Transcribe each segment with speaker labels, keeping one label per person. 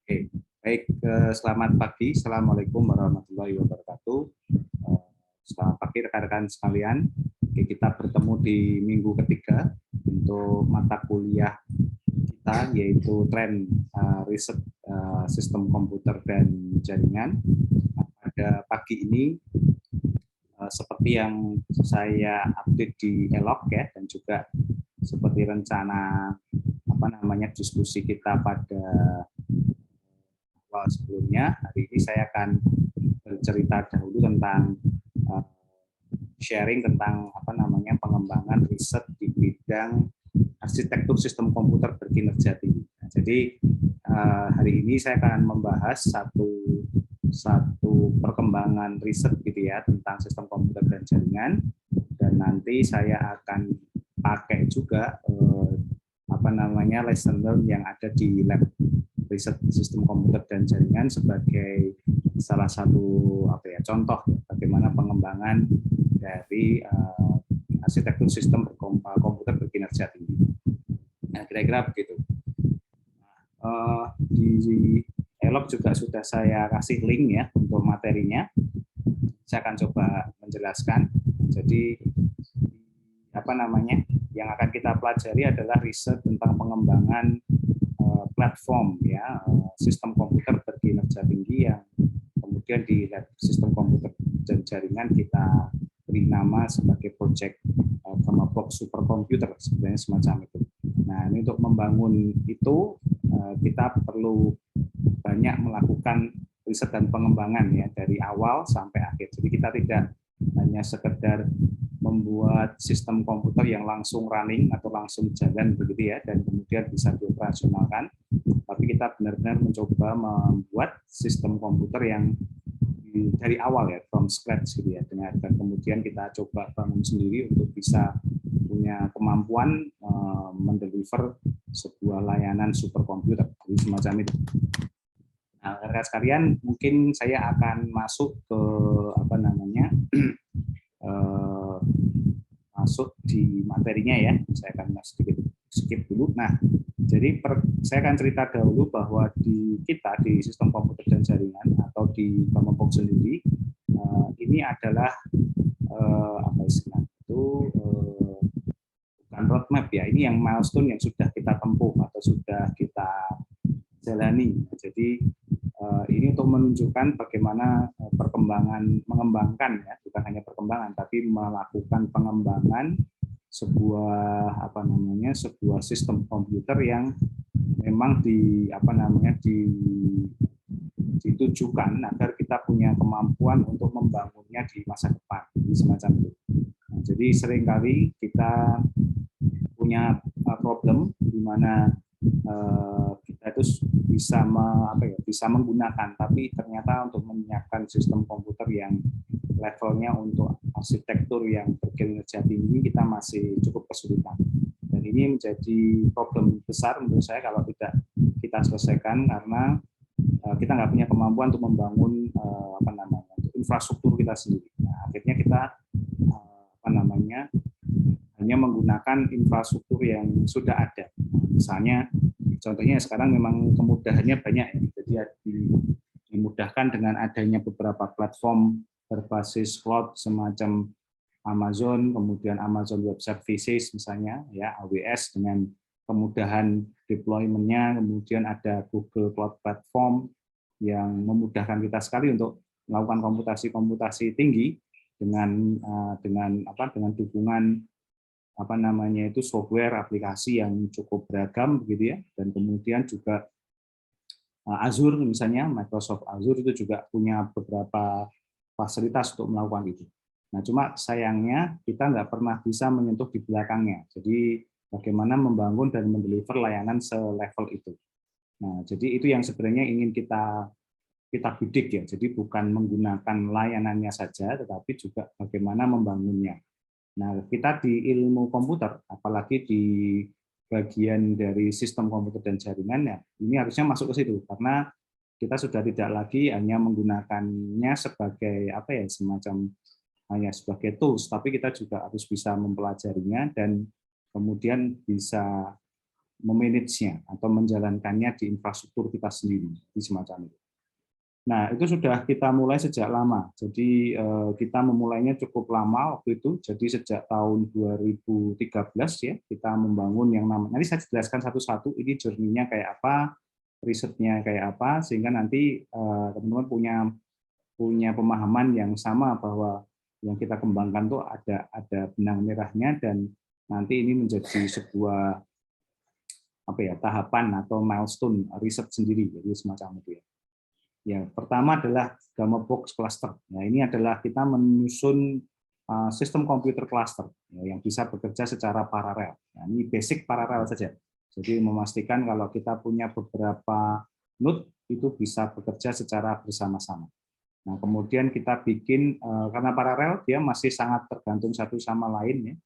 Speaker 1: Oke, baik. Selamat pagi. Assalamualaikum warahmatullahi wabarakatuh. Selamat pagi rekan-rekan sekalian. Oke, kita bertemu di minggu ketiga untuk mata kuliah kita, yaitu tren riset sistem komputer dan jaringan. Pada pagi ini, seperti yang saya update di Elok ya, dan juga seperti rencana diskusi kita pada sebelumnya, hari ini saya akan bercerita dahulu tentang sharing tentang pengembangan riset di bidang arsitektur sistem komputer berkinerja tinggi. Nah, jadi hari ini saya akan membahas satu perkembangan riset gitu ya tentang sistem komputer dan jaringan, dan nanti saya akan pakai juga lesson learn yang ada di lab riset sistem komputer dan jaringan sebagai salah satu contoh bagaimana pengembangan dari arsitektur sistem komputer berkinerja tinggi. Nah, kira-kira begitu. Di Elok juga sudah saya kasih link ya untuk materinya. Saya akan coba menjelaskan. Jadi yang akan kita pelajari adalah riset tentang pengembangan platform ya sistem komputer berkinerja tinggi yang kemudian di sistem komputer dan jaringan kita beri nama sebagai project Box superkomputer, sebenarnya semacam itu. Nah, ini untuk membangun itu kita perlu banyak melakukan riset dan pengembangan ya dari awal sampai akhir. Jadi kita tidak hanya sekedar membuat sistem komputer yang langsung running atau langsung jalan begitu ya dan kemudian bisa dioperasionalkan, tapi kita benar-benar mencoba membuat sistem komputer yang dari awal ya from scratch gitu ya, dan kemudian kita coba bangun sendiri untuk bisa punya kemampuan mendeliver sebuah layanan superkomputer, jadi semacam itu. Nah, rekan sekalian, mungkin saya akan masuk ke masuk di materinya ya. Saya akan sedikit skip dulu. Nah, jadi saya akan cerita dahulu bahwa di sistem komputer dan jaringan atau di Box sendiri ini adalah bukan roadmap ya. Ini yang milestone yang sudah kita tempuh atau sudah kita jalani. Jadi ini untuk menunjukkan bagaimana mengembangkan ya, bukan hanya perkembangan tapi melakukan pengembangan sebuah sebuah sistem komputer yang memang ditujukan agar kita punya kemampuan untuk membangunnya di masa depan, jadi semacam itu. Nah, jadi seringkali kita punya problem di mana kita itu bisa menggunakan, tapi ternyata untuk menyiapkan sistem komputer yang levelnya untuk arsitektur yang berkinerja tinggi kita masih cukup kesulitan. Dan ini menjadi problem besar menurut saya kalau tidak kita selesaikan, karena kita nggak punya kemampuan untuk membangun infrastruktur kita sendiri. Nah, akhirnya kita hanya menggunakan infrastruktur yang sudah ada. Misalnya, contohnya sekarang memang kemudahannya banyak ya. Jadi dimudahkan dengan adanya beberapa platform berbasis cloud semacam Amazon, kemudian Amazon Web Services misalnya ya, AWS dengan kemudahan deployment-nya, kemudian ada Google Cloud Platform yang memudahkan kita sekali untuk melakukan komputasi tinggi dengan dukungan software aplikasi yang cukup beragam begitu ya, dan kemudian juga Azure misalnya, Microsoft Azure itu juga punya beberapa fasilitas untuk melakukan itu. Nah, cuma sayangnya kita nggak pernah bisa menyentuh di belakangnya. Jadi bagaimana membangun dan mendeliver layanan selevel itu. Nah, jadi itu yang sebenarnya ingin kita bidik ya. Jadi bukan menggunakan layanannya saja, tetapi juga bagaimana membangunnya. Nah, kita di ilmu komputer, apalagi di bagian dari sistem komputer dan jaringan ya, ini harusnya masuk ke situ karena kita sudah tidak lagi hanya menggunakannya sebagai semacam hanya sebagai tools, tapi kita juga harus bisa mempelajarinya dan kemudian bisa memanage-nya atau menjalankannya di infrastruktur kita sendiri, di semacam itu. Nah, itu sudah kita mulai sejak lama. Jadi kita memulainya cukup lama waktu itu. Jadi sejak tahun 2013 ya, kita membangun yang namanya, nanti saya jelaskan satu-satu ini journey-nya kayak apa, risetnya kayak apa, sehingga nanti teman-teman punya pemahaman yang sama bahwa yang kita kembangkan tuh ada benang merahnya, dan nanti ini menjadi sebuah tahapan atau milestone riset sendiri, jadi semacam itu ya. Ya, pertama adalah Gamma Box Cluster. Nah, ini adalah kita menyusun sistem komputer cluster yang bisa bekerja secara paralel. Nah, ini basic paralel saja. Jadi memastikan kalau kita punya beberapa node itu bisa bekerja secara bersama-sama. Nah, kemudian kita bikin karena paralel dia masih sangat tergantung satu sama lain ya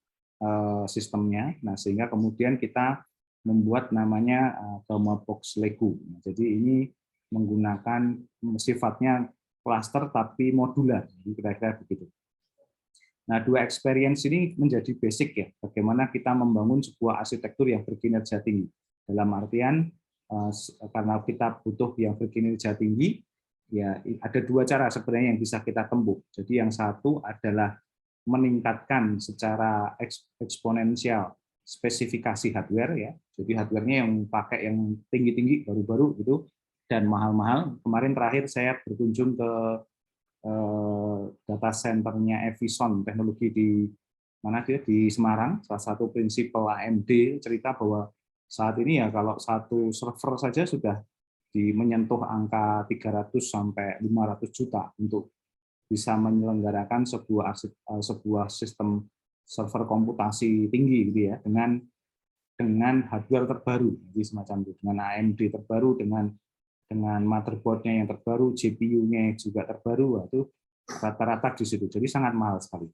Speaker 1: sistemnya. Nah, sehingga kemudian kita membuat namanya Gamma Box Lego. Nah, jadi ini menggunakan sifatnya cluster tapi modular, kira-kira begitu. Nah, dua experience ini menjadi basic ya, bagaimana kita membangun sebuah arsitektur yang berkinerja tinggi. Dalam artian, karena kita butuh yang berkinerja tinggi, ya ada dua cara sebenarnya yang bisa kita tempuh. Jadi yang satu adalah meningkatkan secara eksponensial spesifikasi hardware ya. Jadi hardware-nya yang pakai yang tinggi-tinggi, baru-baru gitu, dan mahal-mahal. Kemarin terakhir saya berkunjung ke data center-nya Evison Teknologi di mana dia di Semarang, salah satu prinsipal AMD cerita bahwa saat ini ya kalau satu server saja sudah menyentuh angka 300 sampai 500 juta untuk bisa menyelenggarakan sebuah sistem server komputasi tinggi gitu ya, dengan hardware terbaru, jadi semacam itu, dengan AMD terbaru, dengan motherboard-nya yang terbaru, GPU-nya juga terbaru, itu rata-rata di situ. Jadi sangat mahal sekali.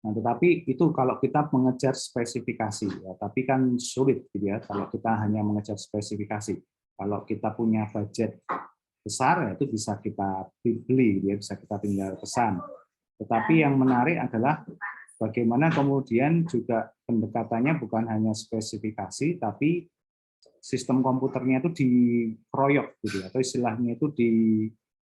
Speaker 1: Nah, tetapi itu kalau kita mengejar spesifikasi, ya, tapi kan sulit gitu ya kalau kita hanya mengejar spesifikasi. Kalau kita punya budget besar, ya, itu bisa kita beli, gitu ya, bisa kita tinggal pesan. Tetapi yang menarik adalah bagaimana kemudian juga pendekatannya bukan hanya spesifikasi, tapi sistem komputernya itu dikeroyok gitu ya, atau istilahnya itu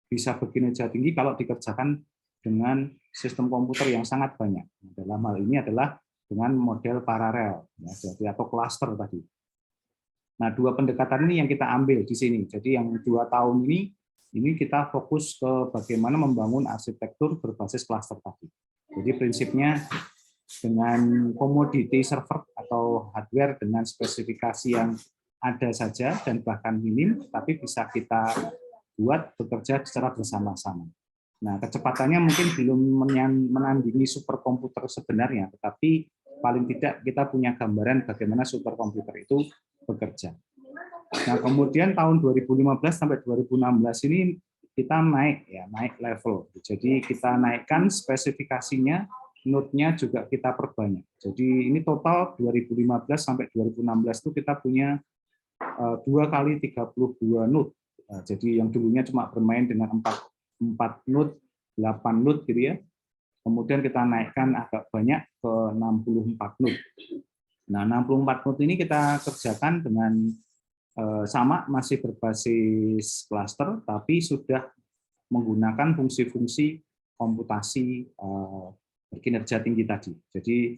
Speaker 1: bisa berkinerja tinggi kalau dikerjakan dengan sistem komputer yang sangat banyak. Dalam hal ini adalah dengan model paralel ya, jadi atau cluster tadi. Nah, dua pendekatan ini yang kita ambil di sini. Jadi yang 2 tahun ini kita fokus ke bagaimana membangun arsitektur berbasis cluster tadi. Jadi prinsipnya dengan commodity server atau hardware dengan spesifikasi yang ada saja dan bahkan minim, tapi bisa kita buat bekerja secara bersama-sama. Nah, kecepatannya mungkin belum menandingi superkomputer sebenarnya, tetapi paling tidak kita punya gambaran bagaimana superkomputer itu bekerja. Nah, kemudian tahun 2015 sampai 2016 ini kita naik level. Jadi kita naikkan spesifikasinya, node-nya juga kita perbanyak. Jadi ini total 2015 sampai 2016 itu kita punya 2 kali 32 node. Jadi yang dulunya cuma bermain dengan 4 node, 8 node gitu ya. Kemudian kita naikkan agak banyak ke 64 node. Nah, 64 node ini kita kerjakan dengan sama, masih berbasis cluster, tapi sudah menggunakan fungsi-fungsi komputasi berkinerja tinggi tadi. Jadi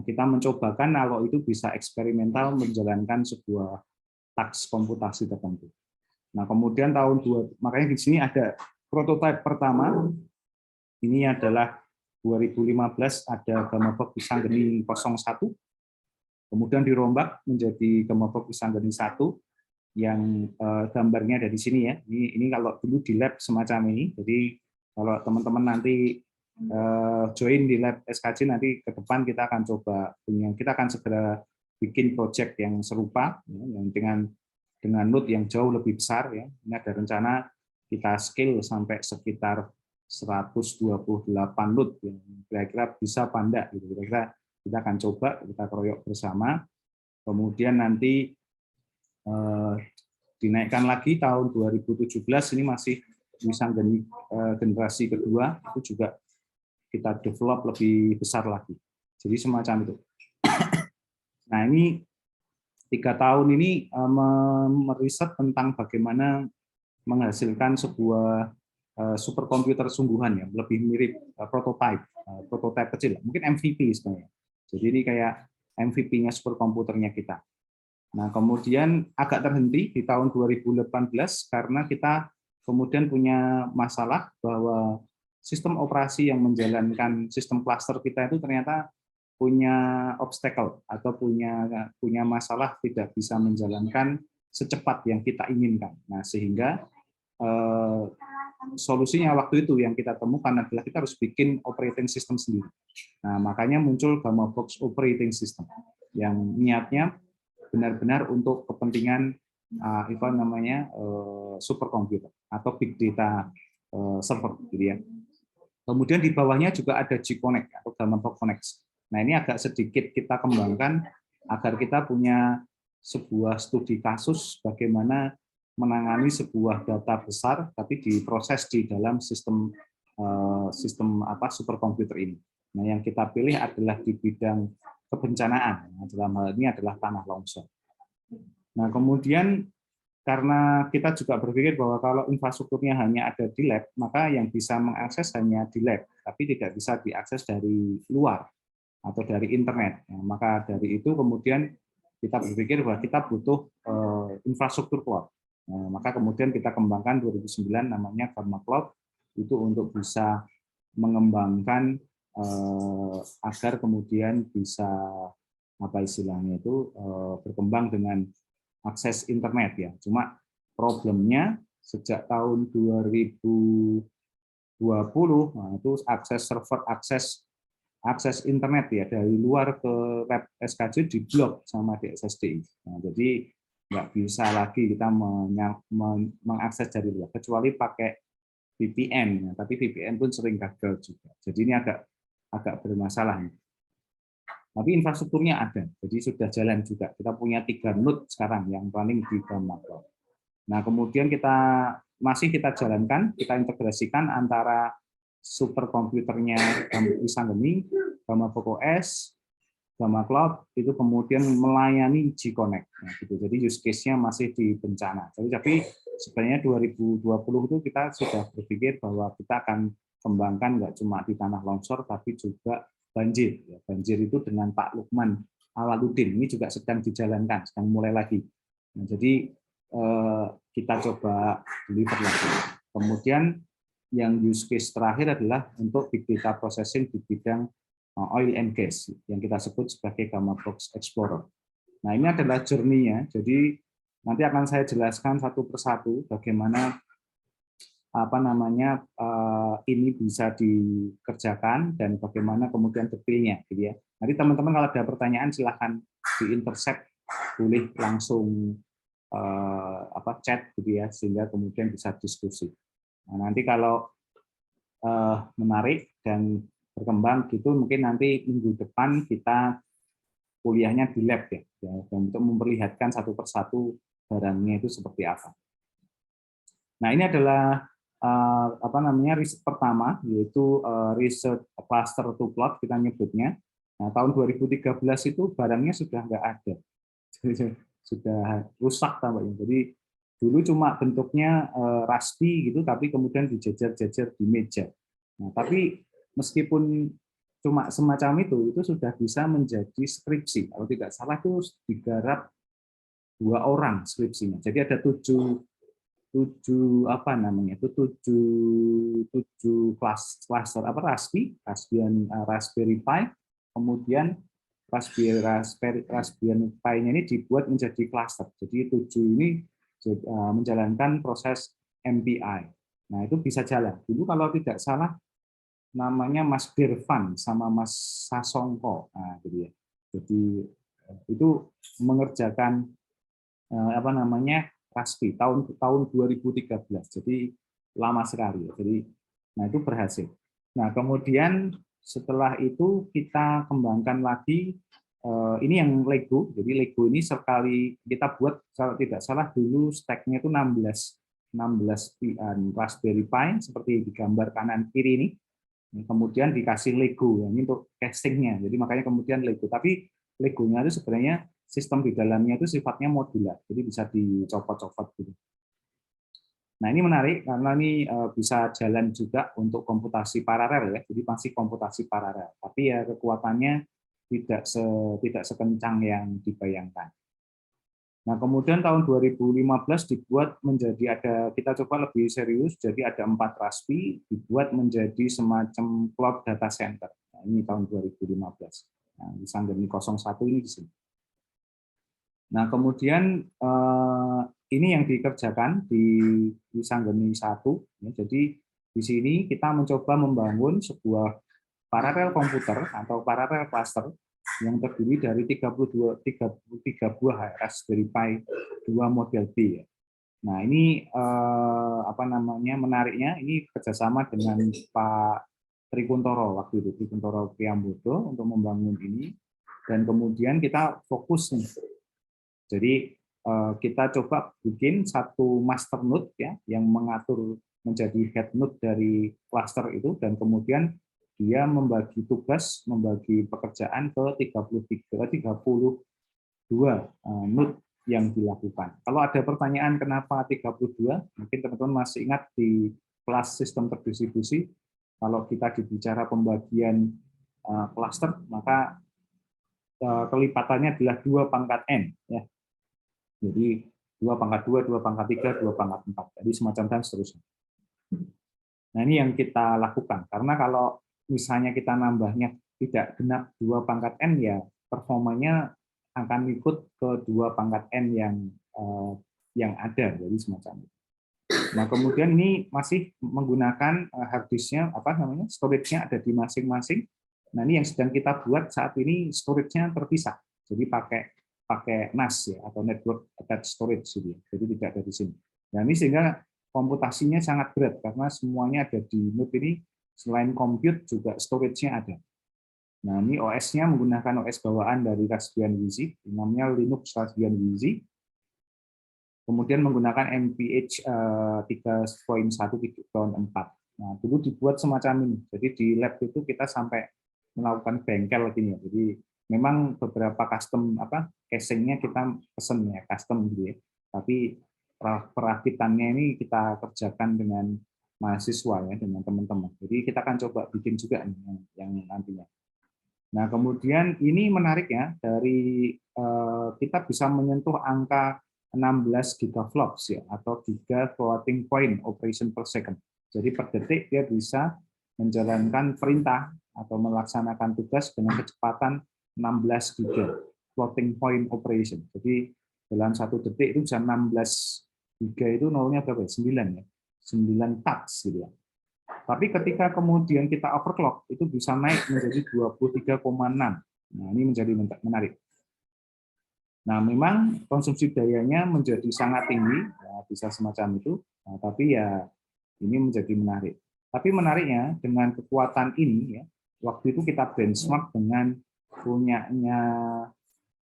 Speaker 1: kita mencobakan kalau itu bisa eksperimental menjalankan sebuah taks komputasi tertentu. Nah, kemudian makanya di sini ada prototipe pertama. Ini adalah 2015 ada Gamma Box Wisanggeni 01. Kemudian dirombak menjadi Gamma Box Wisanggeni 1 yang gambarnya ada di sini ya. Ini kalau dulu di lab semacam ini. Jadi kalau teman-teman nanti join di lab SKJ nanti ke depan kita akan segera bikin project yang serupa ya, yang dengan node yang jauh lebih besar ya. Ini ada rencana kita scale sampai sekitar 128 node yang kira-kira bisa pandai gitu. Kira-kira kita akan coba, kita keroyok bersama. Kemudian nanti dinaikkan lagi tahun 2017 ini masih Wisanggeni generasi kedua, itu juga kita develop lebih besar lagi. Jadi semacam itu. Nah, ini 3 tahun ini meriset tentang bagaimana menghasilkan sebuah superkomputer sungguhan, ya, lebih mirip prototype kecil, mungkin MVP sebenarnya. Jadi ini kayak MVP-nya superkomputernya kita. Nah, kemudian agak terhenti di tahun 2018 karena kita kemudian punya masalah bahwa sistem operasi yang menjalankan sistem cluster kita itu ternyata punya obstacle atau punya masalah, tidak bisa menjalankan secepat yang kita inginkan. Nah, sehingga solusinya waktu itu yang kita temukan adalah kita harus bikin operating system sendiri. Nah, makanya muncul Gammabox Operating System yang niatnya benar-benar untuk kepentingan superkomputer atau big data server, gitu ya. Kemudian di bawahnya juga ada G-Connect atau Gammabox Connect. Nah, ini agak sedikit kita kembangkan agar kita punya sebuah studi kasus bagaimana menangani sebuah data besar tapi diproses di dalam sistem superkomputer ini. Nah, yang kita pilih adalah di bidang kebencanaan. Nah, dalam hal ini adalah tanah longsor. Nah, kemudian karena kita juga berpikir bahwa kalau infrastrukturnya hanya ada di lab, maka yang bisa mengakses hanya di lab, tapi tidak bisa diakses dari luar atau dari internet. Nah, maka dari itu kemudian kita berpikir bahwa kita butuh infrastruktur cloud. Nah, maka kemudian kita kembangkan 2009 namanya Gamma Cloud, itu untuk bisa mengembangkan agar kemudian bisa berkembang dengan akses internet, ya. Cuma problemnya sejak tahun 2020 itu akses server, akses internet, ya, dari luar ke web SKJ diblok sama DSSDI. Nah, jadi nggak bisa lagi kita mengakses dari luar kecuali pakai VPN, ya. Tapi VPN pun sering gagal juga. Jadi ini agak bermasalah. Tapi infrastrukturnya ada, jadi sudah jalan juga. Kita punya 3 node sekarang yang running di Gamma Cloud. Nah, kemudian kita jalankan, kita integrasikan antara superkomputernya Isanggeni, Gammabox OS, Gamma Cloud itu kemudian melayani G-Connect. Nah, gitu. Jadi use case-nya masih di bencana. Tapi sebenarnya 2020 itu kita sudah berpikir bahwa kita akan kembangkan nggak cuma di tanah longsor, tapi juga banjir. Banjir itu dengan Pak Lukman Awaludin ini juga sedang dijalankan, sedang mulai lagi. Nah, jadi kita coba deliver lagi. Kemudian yang use case terakhir adalah untuk big data processing di bidang oil and gas yang kita sebut sebagai Gammabox Explorer. Nah, ini adalah journey-nya. Jadi nanti akan saya jelaskan satu persatu bagaimana ini bisa dikerjakan dan bagaimana kemudian detailnya, gitu ya. Nanti teman-teman kalau ada pertanyaan silahkan di-intercept, boleh langsung chat, gitu ya, sehingga kemudian bisa diskusi. Nah, nanti kalau menarik dan berkembang gitu, mungkin nanti minggu depan kita kuliahnya di lab, ya, untuk memperlihatkan satu persatu barangnya itu seperti apa. Nah, ini adalah riset pertama, yaitu riset cluster to cloud kita nyebutnya. Nah, tahun 2013 itu barangnya sudah nggak ada, sudah rusak tampaknya. Jadi dulu cuma bentuknya raspy gitu, tapi kemudian dijajar-jajar di meja. Nah, tapi meskipun cuma semacam itu sudah bisa menjadi skripsi. Kalau tidak salah itu digarap 2 orang skripsinya. Jadi ada 7 cluster Raspberry Pi, kemudian Raspberry Pi-nya ini dibuat menjadi cluster. Jadi 7 ini menjalankan proses MPI. Nah, itu bisa jalan. Dulu kalau tidak salah namanya Mas Birvan sama Mas Sasongko. Nah, gitu ya. Jadi itu mengerjakan Raspberry tahun 2013, jadi lama sekali. Jadi, nah itu berhasil. Nah, kemudian setelah itu kita kembangkan lagi ini yang Lego. Jadi Lego ini sekali kita buat, kalau tidak salah dulu stack-nya itu 16 Raspberry Pi seperti di gambar kanan kiri ini. Kemudian dikasih Lego, ini untuk casingnya. Jadi makanya kemudian Lego. Tapi Legonya itu sebenarnya sistem di dalamnya itu sifatnya modular, jadi bisa dicopot-copot gitu. Nah, ini menarik karena ini bisa jalan juga untuk komputasi paralel ya, jadi masih komputasi paralel, tapi ya kekuatannya tidak sekencang yang dibayangkan. Nah, kemudian tahun 2015 dibuat menjadi kita coba lebih serius, jadi ada 4 RASP dibuat menjadi semacam cloud data center. Nah, ini tahun 2015. Nah, di Sanggeni 01 ini di sini. Nah, kemudian ini yang dikerjakan di Sanggeni 1. Ya, jadi di sini kita mencoba membangun sebuah paralel komputer atau paralel cluster yang terdiri dari 33 buah Raspberry Pi 2 model B. Ya. Nah, ini menariknya ini kerjasama dengan Pak Trikuntoro waktu itu, Trikuntoro Priambodo untuk membangun ini, dan kemudian kita fokus nih. Jadi kita coba bikin satu master node ya yang mengatur menjadi head node dari cluster itu, dan kemudian dia membagi tugas, membagi pekerjaan ke 32 node yang dilakukan. Kalau ada pertanyaan kenapa 32, mungkin teman-teman masih ingat di kelas sistem terdistribusi, kalau kita bicara pembagian cluster, maka kelipatannya adalah 2 pangkat N. Ya. Jadi 2 pangkat 2, 2 pangkat 3, 2 pangkat 4. Jadi semacam dan seterusnya. Nah, ini yang kita lakukan. Karena kalau misalnya kita nambahnya tidak genap 2 pangkat N, ya performanya akan ikut ke 2 pangkat N yang ada. Jadi semacam itu. Nah, kemudian ini masih menggunakan hard disk-nya, storage-nya ada di masing-masing. Nah, ini yang sedang kita buat saat ini, storage-nya terpisah. Jadi pakai NAS ya, atau network attached storage gitu. Jadi tidak ada di sini. Nah, ini sehingga komputasinya sangat berat karena semuanya ada di node ini, selain compute juga storage-nya ada. Nah, ini OS-nya menggunakan OS bawaan dari Raspbian Wi-Fi, namanya Linux Raspbian Wi-Fi. Kemudian menggunakan MPH 3.1.4. Nah, dulu dibuat semacam ini. Jadi di lab itu kita sampai melakukan bengkel gini ya. Jadi memang beberapa custom casing-nya kita pesen ya, custom gitu ya. Tapi perakitannya ini kita kerjakan dengan mahasiswa ya, dengan teman-teman. Jadi kita akan coba bikin juga nih, yang nantinya. Nah, kemudian ini menarik ya, dari kita bisa menyentuh angka 16 gigaflops ya, atau giga floating point operation per second. Jadi per detik dia bisa menjalankan perintah atau melaksanakan tugas dengan kecepatan 16 giga floating point operation. Jadi dalam 1 detik itu bisa 16 giga, itu nolnya berapa? 9 ya. 9 touch gitu ya. Tapi ketika kemudian kita overclock, itu bisa naik menjadi 23,6. Nah, ini menjadi menarik. Nah, memang konsumsi dayanya menjadi sangat tinggi, ya, bisa semacam itu. Nah, tapi ya ini menjadi menarik. Tapi menariknya dengan kekuatan ini, ya, waktu itu kita benchmark dengan punyanya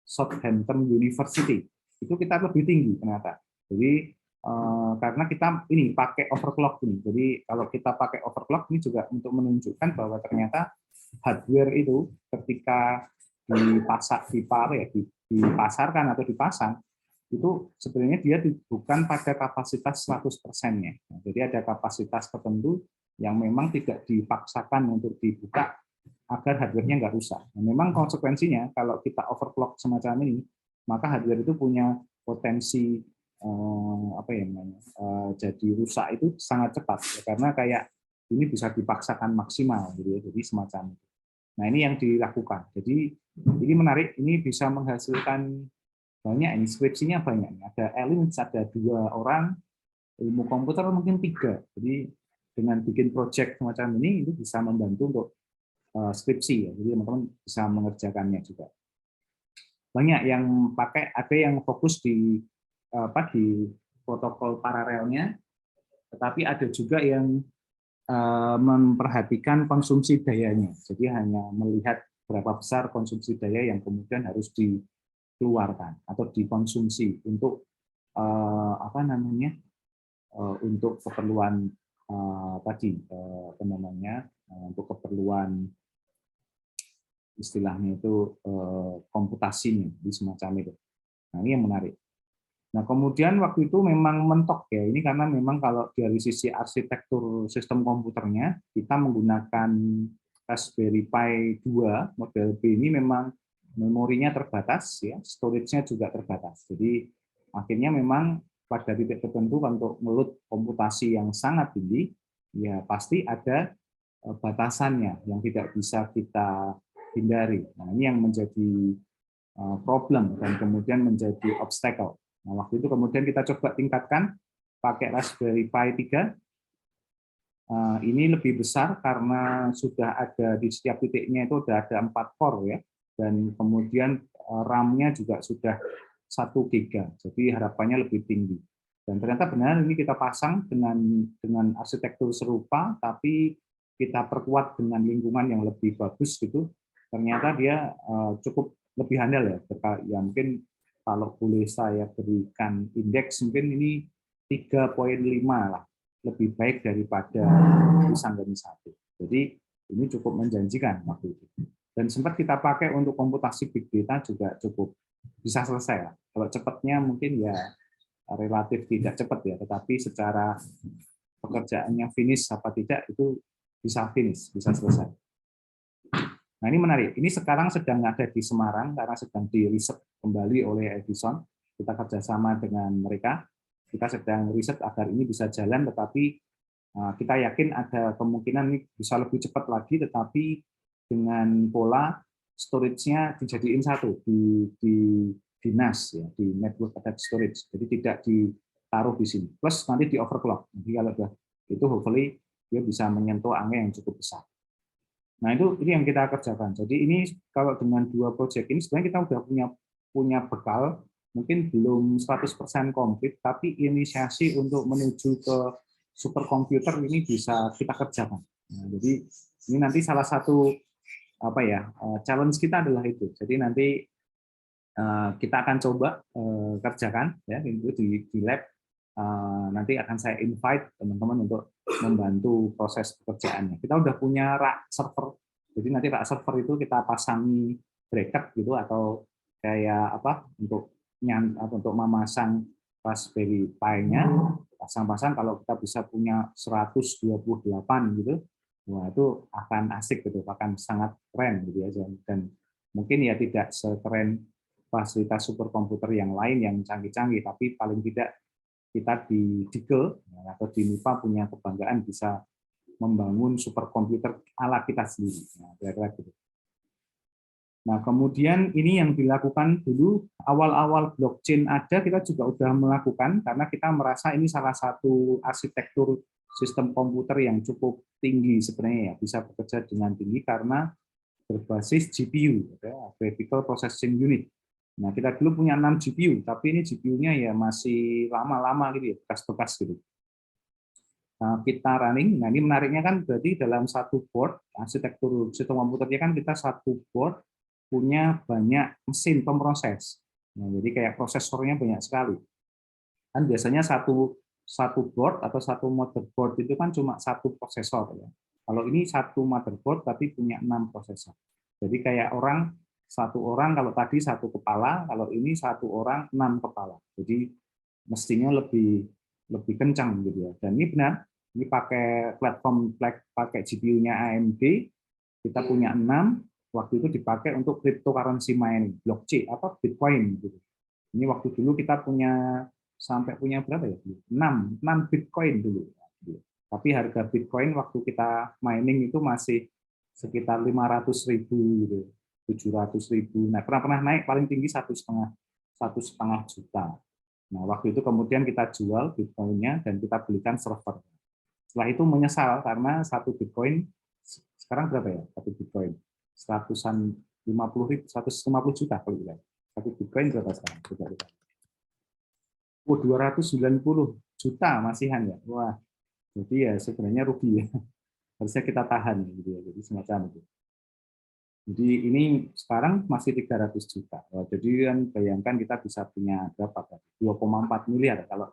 Speaker 1: Southampton University. Itu kita lebih tinggi ternyata. Jadi karena kita ini pakai overclock ini. Jadi kalau kita pakai overclock ini juga untuk menunjukkan bahwa ternyata hardware itu ketika dipasarkan atau dipasang, itu sebenarnya dia bukan pada kapasitas 100%-nya. Nah, jadi ada kapasitas tertentu yang memang tidak dipaksakan untuk dibuka agar hardware-nya nggak rusak. Nah, memang konsekuensinya kalau kita overclock semacam ini, maka hardware itu punya potensi jadi rusak itu sangat cepat ya, karena kayak ini bisa dipaksakan maksimal gitu ya, jadi semacam itu. Nah, ini yang dilakukan. Jadi ini menarik, ini bisa menghasilkan banyak, ini skripsinya banyak. Ada Elins, ada 2 orang, ilmu komputer mungkin 3. Jadi dengan bikin project semacam ini itu bisa membantu untuk skripsi ya. Jadi teman-teman bisa mengerjakannya juga. Banyak yang pakai, ada yang fokus di protokol paralelnya, tetapi ada juga yang memperhatikan konsumsi dayanya. Jadi hanya melihat berapa besar konsumsi daya yang kemudian harus dikeluarkan atau dikonsumsi untuk untuk keperluan untuk keperluan istilahnya itu komputasinya di semacam itu. Nah, ini yang menarik. Nah, kemudian waktu itu memang mentok ya, ini karena memang kalau dari sisi arsitektur sistem komputernya, kita menggunakan Raspberry Pi 2 model B ini memang memorinya terbatas, ya, storage-nya juga terbatas. Jadi akhirnya memang pada titik tertentu untuk ngeload komputasi yang sangat tinggi, ya pasti ada batasannya yang tidak bisa kita hindari. Nah, ini yang menjadi problem dan kemudian menjadi obstacle. Nah, waktu itu kemudian kita coba tingkatkan pakai Raspberry Pi 3. Ini lebih besar karena sudah ada di setiap titiknya itu sudah ada 4 core ya, dan kemudian RAM-nya juga sudah 1 GB. Jadi harapannya lebih tinggi. Dan ternyata benar ini kita pasang dengan arsitektur serupa, tapi kita perkuat dengan lingkungan yang lebih bagus gitu. Ternyata dia cukup lebih handal ya. Ya mungkin kalau boleh saya berikan indeks mungkin ini 3,5 lah, lebih baik daripada Wisanggeni 1. Jadi ini cukup menjanjikan waktu itu. Dan sempat kita pakai untuk komputasi big data juga cukup bisa selesai. Kalau cepatnya mungkin ya relatif tidak cepat ya, tetapi secara pekerjaannya finish apa tidak itu bisa finish, bisa selesai. Nah, ini menarik. Ini sekarang sedang ada di Semarang karena sedang di-riset kembali oleh Edison. Kita kerjasama dengan mereka. Kita sedang riset agar ini bisa jalan, tetapi kita yakin ada kemungkinan ini bisa lebih cepat lagi, tetapi dengan pola storage-nya dijadiin satu di NAS ya, di network attached storage. Jadi tidak ditaruh di sini. Plus nanti di overclock. Jadi kalau itu hopefully dia bisa menyentuh angka yang cukup besar. Nah, ini yang kita kerjakan. Jadi ini kalau dengan 2 proyek ini sebenarnya kita sudah punya bekal, mungkin belum 100% komplit, tapi inisiasi untuk menuju ke superkomputer ini bisa kita kerjakan. Nah, jadi ini nanti salah satu challenge kita adalah itu. Jadi nanti kita akan coba kerjakan ya itu di lab. Nanti akan saya invite teman-teman untuk membantu proses pekerjaannya. Kita udah punya rak server, jadi nanti rak server itu kita pasangi bracket gitu atau kayak apa untuk memasang Raspberry Pi-nya, pasang-pasang. Kalau kita bisa punya 128 gitu, wah itu akan asik gitu, akan sangat keren gitu ya. Dan mungkin ya tidak sekeren fasilitas superkomputer yang lain yang canggih-canggih, tapi paling tidak kita di DIGE atau di MIPA punya kebanggaan bisa membangun superkomputer ala kita sendiri. Nah, kira-kira gitu. Nah, kemudian ini yang dilakukan dulu awal-awal blockchain ada, kita juga sudah melakukan karena kita merasa ini salah satu arsitektur sistem komputer yang cukup tinggi sebenarnya ya, bisa bekerja dengan tinggi karena berbasis GPU, ya, Graphical Processing Unit. Nah, kita dulu punya 6 GPU, tapi ini GPU-nya ya masih lama-lama gitu ya, bekas-bekas gitu. Nah, kita running, nah ini menariknya kan berarti dalam satu board, arsitektur sistem komputernya kan kita satu board punya banyak mesin pemroses. Nah, jadi kayak prosesornya banyak sekali. Kan biasanya satu board atau satu motherboard itu kan cuma satu prosesor ya. Kalau ini satu motherboard tapi punya 6 prosesor. Jadi kayak satu orang kalau tadi satu kepala, kalau ini satu orang 6 kepala. Jadi mestinya lebih kencang gitu ya. Dan ini benar, ini pakai platform pakai GPU-nya AMD, kita punya 6, waktu itu dipakai untuk cryptocurrency mining, blockchain apa Bitcoin gitu. Ini waktu dulu kita sampai punya berapa ya? 6 Bitcoin dulu. Tapi harga Bitcoin waktu kita mining itu masih sekitar 500.000 gitu. 700.000. Nah, pernah naik paling tinggi 1,5 juta. Nah, waktu itu kemudian kita jual Bitcoin-nya dan kita belikan server. Setelah itu menyesal karena satu Bitcoin sekarang berapa ya? Satu Bitcoin 150 juta kalau tidak. Satu Bitcoin berapa sekarang? Coba. 290 juta masihan ya. Wah, jadi ya sebenarnya rugi ya. Harusnya kita tahan gitu ya. Jadi semacam itu. Jadi ini sekarang masih 300 juta. Jadi kan bayangkan kita bisa punya berapa? 2,4 miliar kalau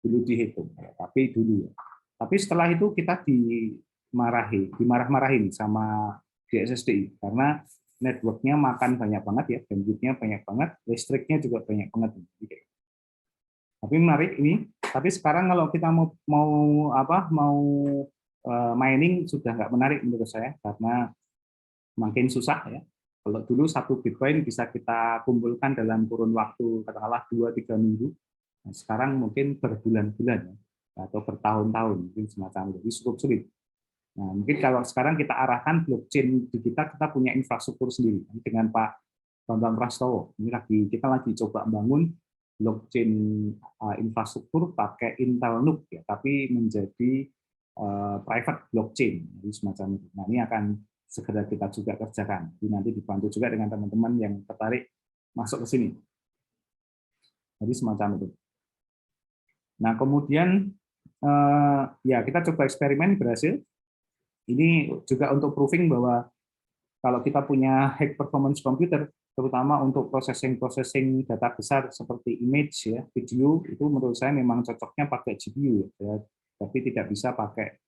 Speaker 1: dulu dihitung. Tapi dulu ya. Tapi setelah itu kita dimarah-marahin sama di SSDI karena networknya makan banyak banget ya, bandwidth-nya banyak banget, listriknya juga banyak banget. Tapi menarik ini. Tapi sekarang kalau kita mau mining sudah nggak menarik menurut saya karena makin susah ya. Kalau dulu 1 Bitcoin bisa kita kumpulkan dalam kurun waktu katakanlah 2-3 minggu. Nah, sekarang mungkin berbulan-bulan ya, atau bertahun-tahun, mungkin semacam itu. Jadi cukup sulit. Nah, mungkin kalau sekarang kita arahkan blockchain di kita punya infrastruktur sendiri dengan Pak Bambang Prastowo. Ini kita lagi coba membangun blockchain infrastruktur pakai Intel NUC ya, tapi menjadi private blockchain, jadi semacam itu. Nah, ini akan segera kita juga kerjakan. Jadi nanti dibantu juga dengan teman-teman yang tertarik masuk ke sini. Jadi semacam itu. Nah, kemudian ya kita coba eksperimen berhasil. Ini juga untuk proving bahwa kalau kita punya high performance computer, terutama untuk processing data besar seperti image ya, video, itu menurut saya memang cocoknya pakai GPU ya, tapi tidak bisa pakai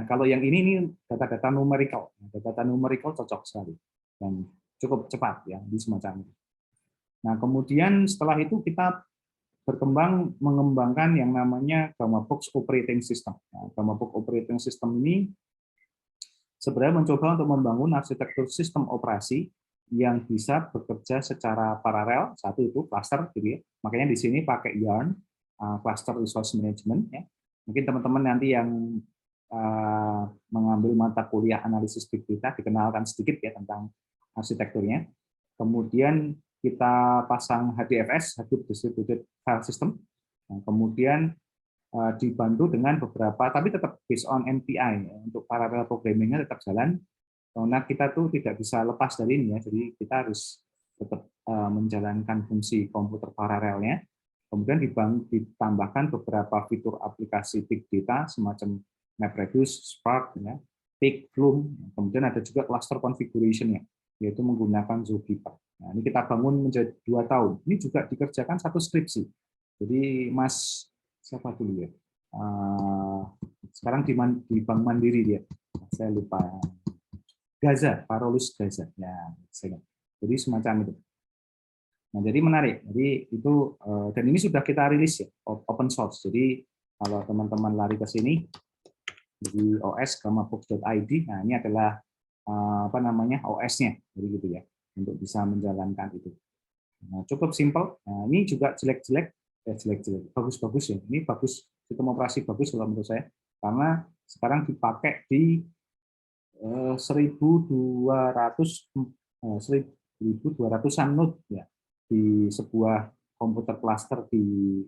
Speaker 1: kalau yang ini data-data numerical. Data numerical cocok sekali dan cukup cepat ya di semacam itu. Nah, kemudian setelah itu kita berkembang mengembangkan yang namanya Gamma Box Operating System. Nah, Gamma Box Operating System ini sebenarnya mencoba untuk membangun arsitektur sistem operasi yang bisa bekerja secara paralel. Satu itu cluster, gitu ya. Makanya di sini pakai YARN, Cluster Resource Management. Ya. Mungkin teman-teman nanti yang mengambil mata kuliah analisis big data dikenalkan sedikit ya tentang arsitekturnya. Kemudian kita pasang HDFS, Hadoop Distributed File System. Nah, kemudian dibantu dengan beberapa, tapi tetap based on MPI ya, untuk parallel programming-nya tetap jalan. Karena kita tuh tidak bisa lepas dari ini ya, jadi kita harus tetap menjalankan fungsi komputer paralelnya. Kemudian ditambahkan beberapa fitur aplikasi big data semacam MapReduce, Spark, ya, Peak, Flume. Kemudian ada juga cluster configuration-nya, yaitu menggunakan Zookeeper. Nah, ini kita bangun menjadi 2 tahun. Ini juga dikerjakan satu skripsi. Jadi Mas siapa dulu ya? Sekarang di Bank Mandiri dia. Saya lupa. Gaza, Parolus Gaza. Ya, jadi semacam itu. Nah, jadi menarik. Jadi itu dan ini sudah kita rilis ya, open source. Jadi kalau teman-teman lari ke sini di OS gammabox.id, nah ini adalah apa namanya OS-nya, jadi gitu ya, untuk bisa menjalankan itu. Nah, cukup simple. Nah, ini juga jelek-jelek, bagus-bagus ya. Ini bagus, sistem operasi bagus kalau menurut saya, karena sekarang dipakai di 1.200-an node ya, di sebuah komputer cluster di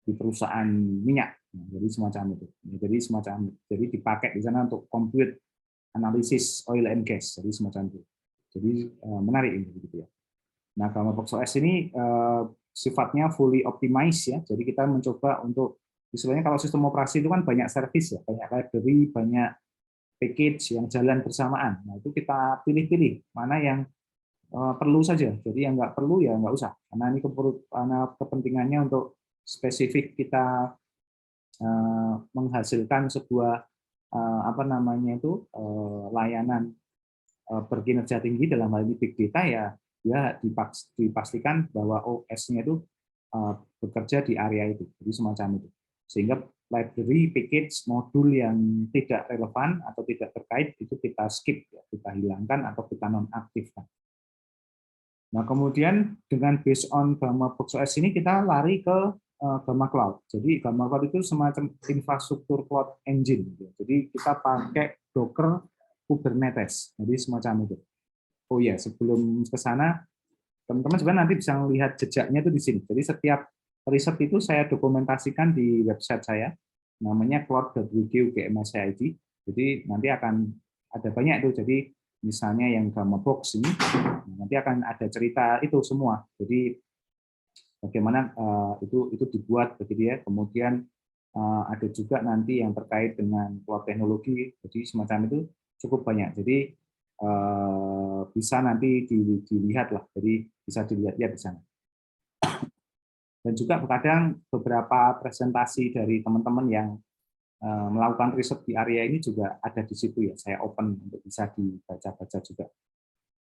Speaker 1: perusahaan minyak. Nah, jadi semacam itu. Jadi dipakai di sana untuk compute analisis oil and gas. Jadi semacam itu. Jadi menarik ini gitu ya. Nah, Gammabox OS ini sifatnya fully optimized ya. Jadi kita mencoba untuk istilahnya kalau sistem operasi itu kan banyak service ya, banyak library, banyak package yang jalan bersamaan. Nah, itu kita pilih-pilih mana yang perlu saja. Jadi yang nggak perlu ya nggak usah. Karena ini karena kepentingannya untuk spesifik kita menghasilkan sebuah apa namanya itu layanan berkinerja tinggi dalam hal ini big data ya dipastikan bahwa OS-nya itu bekerja di area itu. Jadi semacam itu. Sehingga library, package, modul yang tidak relevan atau tidak terkait itu kita skip, ya, kita hilangkan atau kita nonaktifkan. Nah, kemudian dengan based on Gammabox OS ini kita lari ke Gamma Cloud. Jadi Gamma Cloud itu semacam infrastruktur cloud engine. Jadi kita pakai Docker Kubernetes. Jadi semacam itu. Oh ya, sebelum ke sana, teman-teman sebenarnya nanti bisa melihat jejaknya itu di sini. Jadi setiap riset itu saya dokumentasikan di website saya, namanya cloud.wg/UGM/SCID. Jadi nanti akan ada banyak itu. Jadi misalnya yang Gammabox ini, nanti akan ada cerita itu semua. Jadi bagaimana itu dibuat begitu ya. Kemudian ada juga nanti yang terkait dengan cloud teknologi. Jadi semacam itu cukup banyak. Jadi bisa nanti dilihat lah. Jadi bisa dilihat-lihat di sana. Dan juga kadang beberapa presentasi dari teman-teman yang melakukan riset di area ini juga ada di situ ya. Saya open untuk bisa dibaca-baca juga.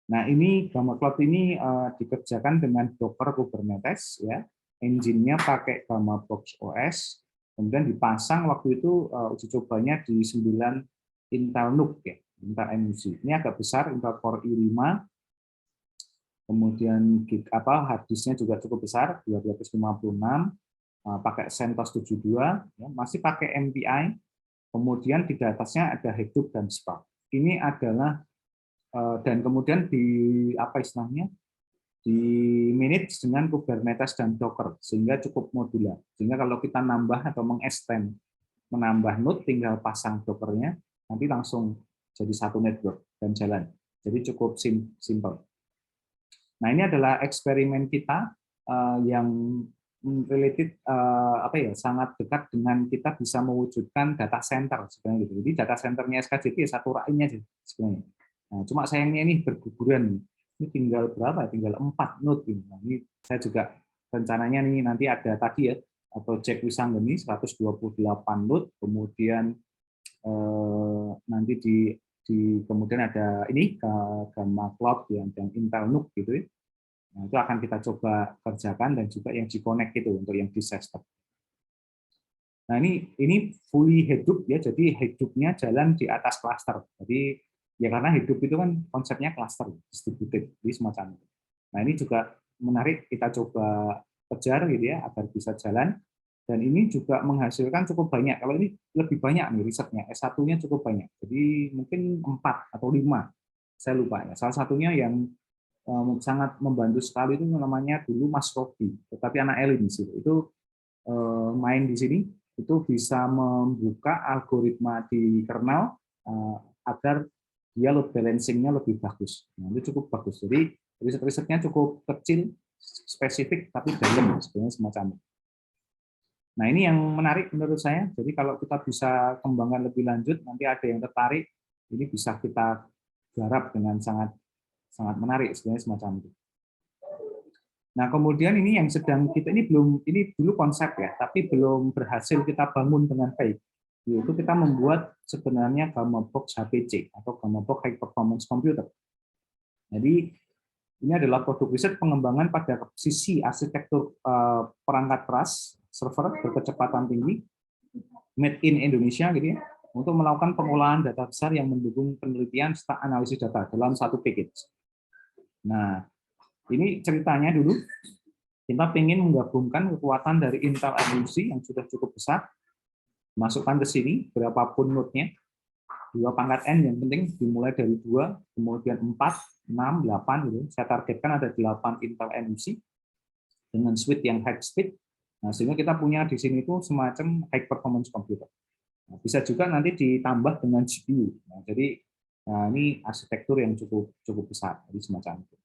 Speaker 1: Nah, ini Gamma Cloud ini dikerjakan dengan Docker Kubernetes, ya. Engine-nya pakai Gamma Box OS, kemudian dipasang waktu itu uji cobanya di 9 Intel NUC, ya, Intel NUC. Ini agak besar, Intel Core i5, kemudian hard disk-nya juga cukup besar, 256, pakai CentOS 72, ya, masih pakai MPI, kemudian di atasnya ada Hadoop dan Spark. Ini adalah dan kemudian apa istilahnya di manage dengan Kubernetes dan Docker sehingga cukup modular. Sehingga kalau kita nambah atau mengextend menambah node tinggal pasang Dockernya nanti langsung jadi satu network dan jalan. Jadi cukup simple. Nah, ini adalah eksperimen kita yang related sangat dekat dengan kita bisa mewujudkan data center sebenarnya gitu. Jadi data centernya SKJT satu rai-nya sebenarnya. Nah, cuma sayangnya ini berguguran. Ini tinggal berapa? Tinggal 4 node ini. Nah, ini saya juga rencananya nih nanti ada tadi ya project Wisanggeni 128 node, kemudian nanti kemudian ada ini Gamma Cloud yang Intel NUC gitu ya. Nah, itu akan kita coba kerjakan dan juga yang di-connect itu untuk yang di setup. Nah, ini fully Hadoop ya, jadi Hadoop-nya jalan di atas cluster. Jadi ya karena Hadoop itu kan konsepnya cluster distributed, jadi semacam itu. Nah, ini juga menarik kita coba kejar gitu ya agar bisa jalan, dan ini juga menghasilkan cukup banyak. Kalau ini lebih banyak nih risetnya, S1-nya cukup banyak. Jadi mungkin 4 atau 5, saya lupa ya. Salah satunya yang sangat membantu sekali itu namanya dulu Mas Robi, tetapi anak Elin di situ. Itu main di sini itu bisa membuka algoritma di kernel agar dia load balancing-nya lebih bagus. Nah, itu cukup bagus. Jadi riset-risetnya cukup kecil, spesifik, tapi dalam sebenarnya semacam itu. Nah, ini yang menarik menurut saya. Jadi kalau kita bisa kembangkan lebih lanjut, nanti ada yang tertarik, ini bisa kita garap dengan sangat menarik sebenarnya semacam itu. Nah, kemudian ini yang sedang kita ini dulu konsep ya, tapi belum berhasil kita bangun dengan baik. Yaitu kita membuat sebenarnya Gamma Box HPC atau Gamma Box High Performance Computer. Jadi ini adalah produk riset pengembangan pada sisi arsitektur perangkat keras server berkecepatan tinggi, made in Indonesia gitu ya, untuk melakukan pengolahan data besar yang mendukung penelitian serta analisis data dalam satu package. Nah, ini ceritanya dulu, kita ingin menggabungkan kekuatan dari Intel NUC yang sudah cukup besar, masukkan ke sini, berapapun node-nya, 2 pangkat N yang penting dimulai dari 2, kemudian 4, 6, 8, gitu. Saya targetkan ada 8 Intel NUC dengan suite yang high speed. Nah, sehingga kita punya di sini itu semacam high performance computer. Nah, bisa juga nanti ditambah dengan GPU. Nah, jadi ini arsitektur yang cukup besar, jadi semacam itu.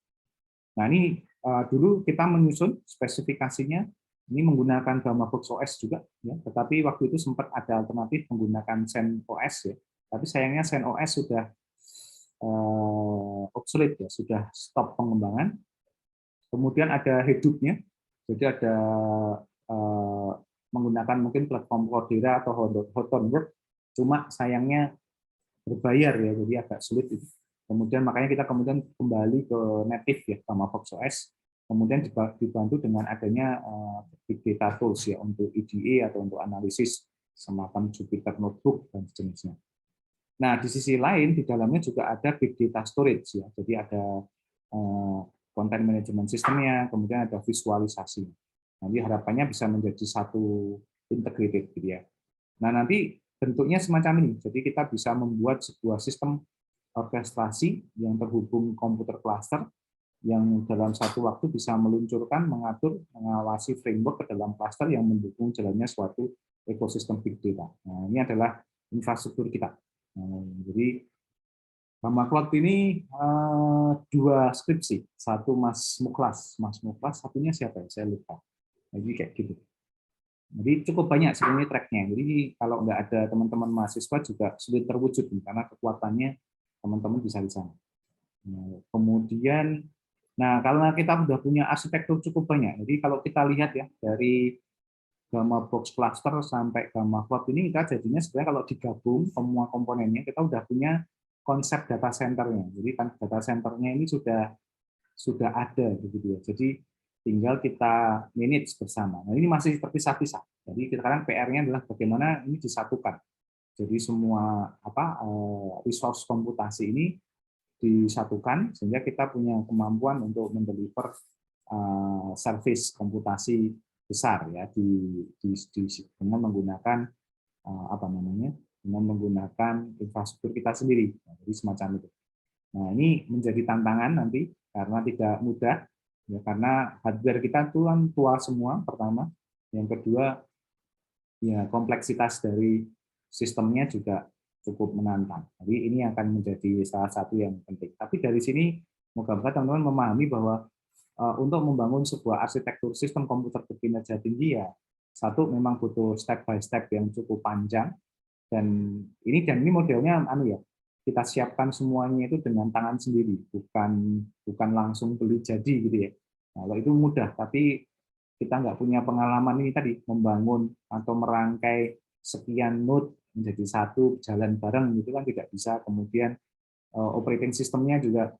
Speaker 1: Nah, ini dulu kita menyusun spesifikasinya, ini menggunakan Gamma Box OS juga, ya, tetapi waktu itu sempat ada alternatif menggunakan CentOS, ya, tapi sayangnya CentOS sudah obsolete, ya, sudah stop pengembangan. Kemudian ada Hadoop-nya, jadi ada menggunakan mungkin platform Cloudera atau Hortonworks, cuma sayangnya berbayar ya, jadi agak sulit itu. Kemudian makanya kita kemudian kembali ke native ya, Gamma Box OS. Kemudian dibantu dengan adanya big data tools ya untuk EDA atau untuk analisis semacam Jupyter Notebook dan sejenisnya. Nah, di sisi lain di dalamnya juga ada big data storage ya. Jadi ada content management sistemnya, kemudian ada visualisasi. Nanti harapannya bisa menjadi satu integrated gitu ya. Nah, nanti bentuknya semacam ini. Jadi kita bisa membuat sebuah sistem orkestrasi yang terhubung komputer cluster yang dalam satu waktu bisa meluncurkan, mengatur, mengawasi framework ke dalam cluster yang mendukung jalannya suatu ekosistem big data. Nah, ini adalah infrastruktur kita. Nah, jadi Gamma Cloud ini 2 skripsi, satu Mas Muklas, satunya siapa ya? Saya lupa. Jadi kayak gitu. Jadi cukup banyak sebenarnya tracknya. Jadi kalau nggak ada teman-teman mahasiswa juga sulit terwujud karena kekuatannya teman-teman bisa di sana. Nah, kemudian, karena kita sudah punya arsitektur cukup banyak, jadi kalau kita lihat ya dari Gamma Box Cluster sampai Gamma Cloud ini kita jadinya sebenarnya kalau digabung semua komponennya kita sudah punya konsep data centernya. Jadi kan data centernya ini sudah ada begitu ya. Jadi tinggal kita manage bersama. Nah, ini masih terpisah-pisah. Jadi sekarang PR-nya adalah bagaimana ini disatukan. Jadi semua resource komputasi ini disatukan sehingga kita punya kemampuan untuk mendeliver service komputasi besar ya dengan menggunakan dengan menggunakan infrastruktur kita sendiri. Nah, jadi semacam itu. Nah, ini menjadi tantangan nanti karena tidak mudah ya, karena hardware kita tuh kan tua semua pertama. Yang kedua ya kompleksitas dari sistemnya juga cukup menantang. Jadi ini akan menjadi salah satu yang penting. Tapi dari sini moga-moga teman-teman memahami bahwa untuk membangun sebuah arsitektur sistem komputer berkinerja tinggi ya satu memang butuh step by step yang cukup panjang dan ini modelnya kita siapkan semuanya itu dengan tangan sendiri, bukan langsung beli jadi gitu ya. Nah, kalau itu mudah, tapi kita nggak punya pengalaman ini tadi membangun atau merangkai sekian node menjadi satu jalan bareng itu kan tidak bisa. Kemudian operating sistemnya juga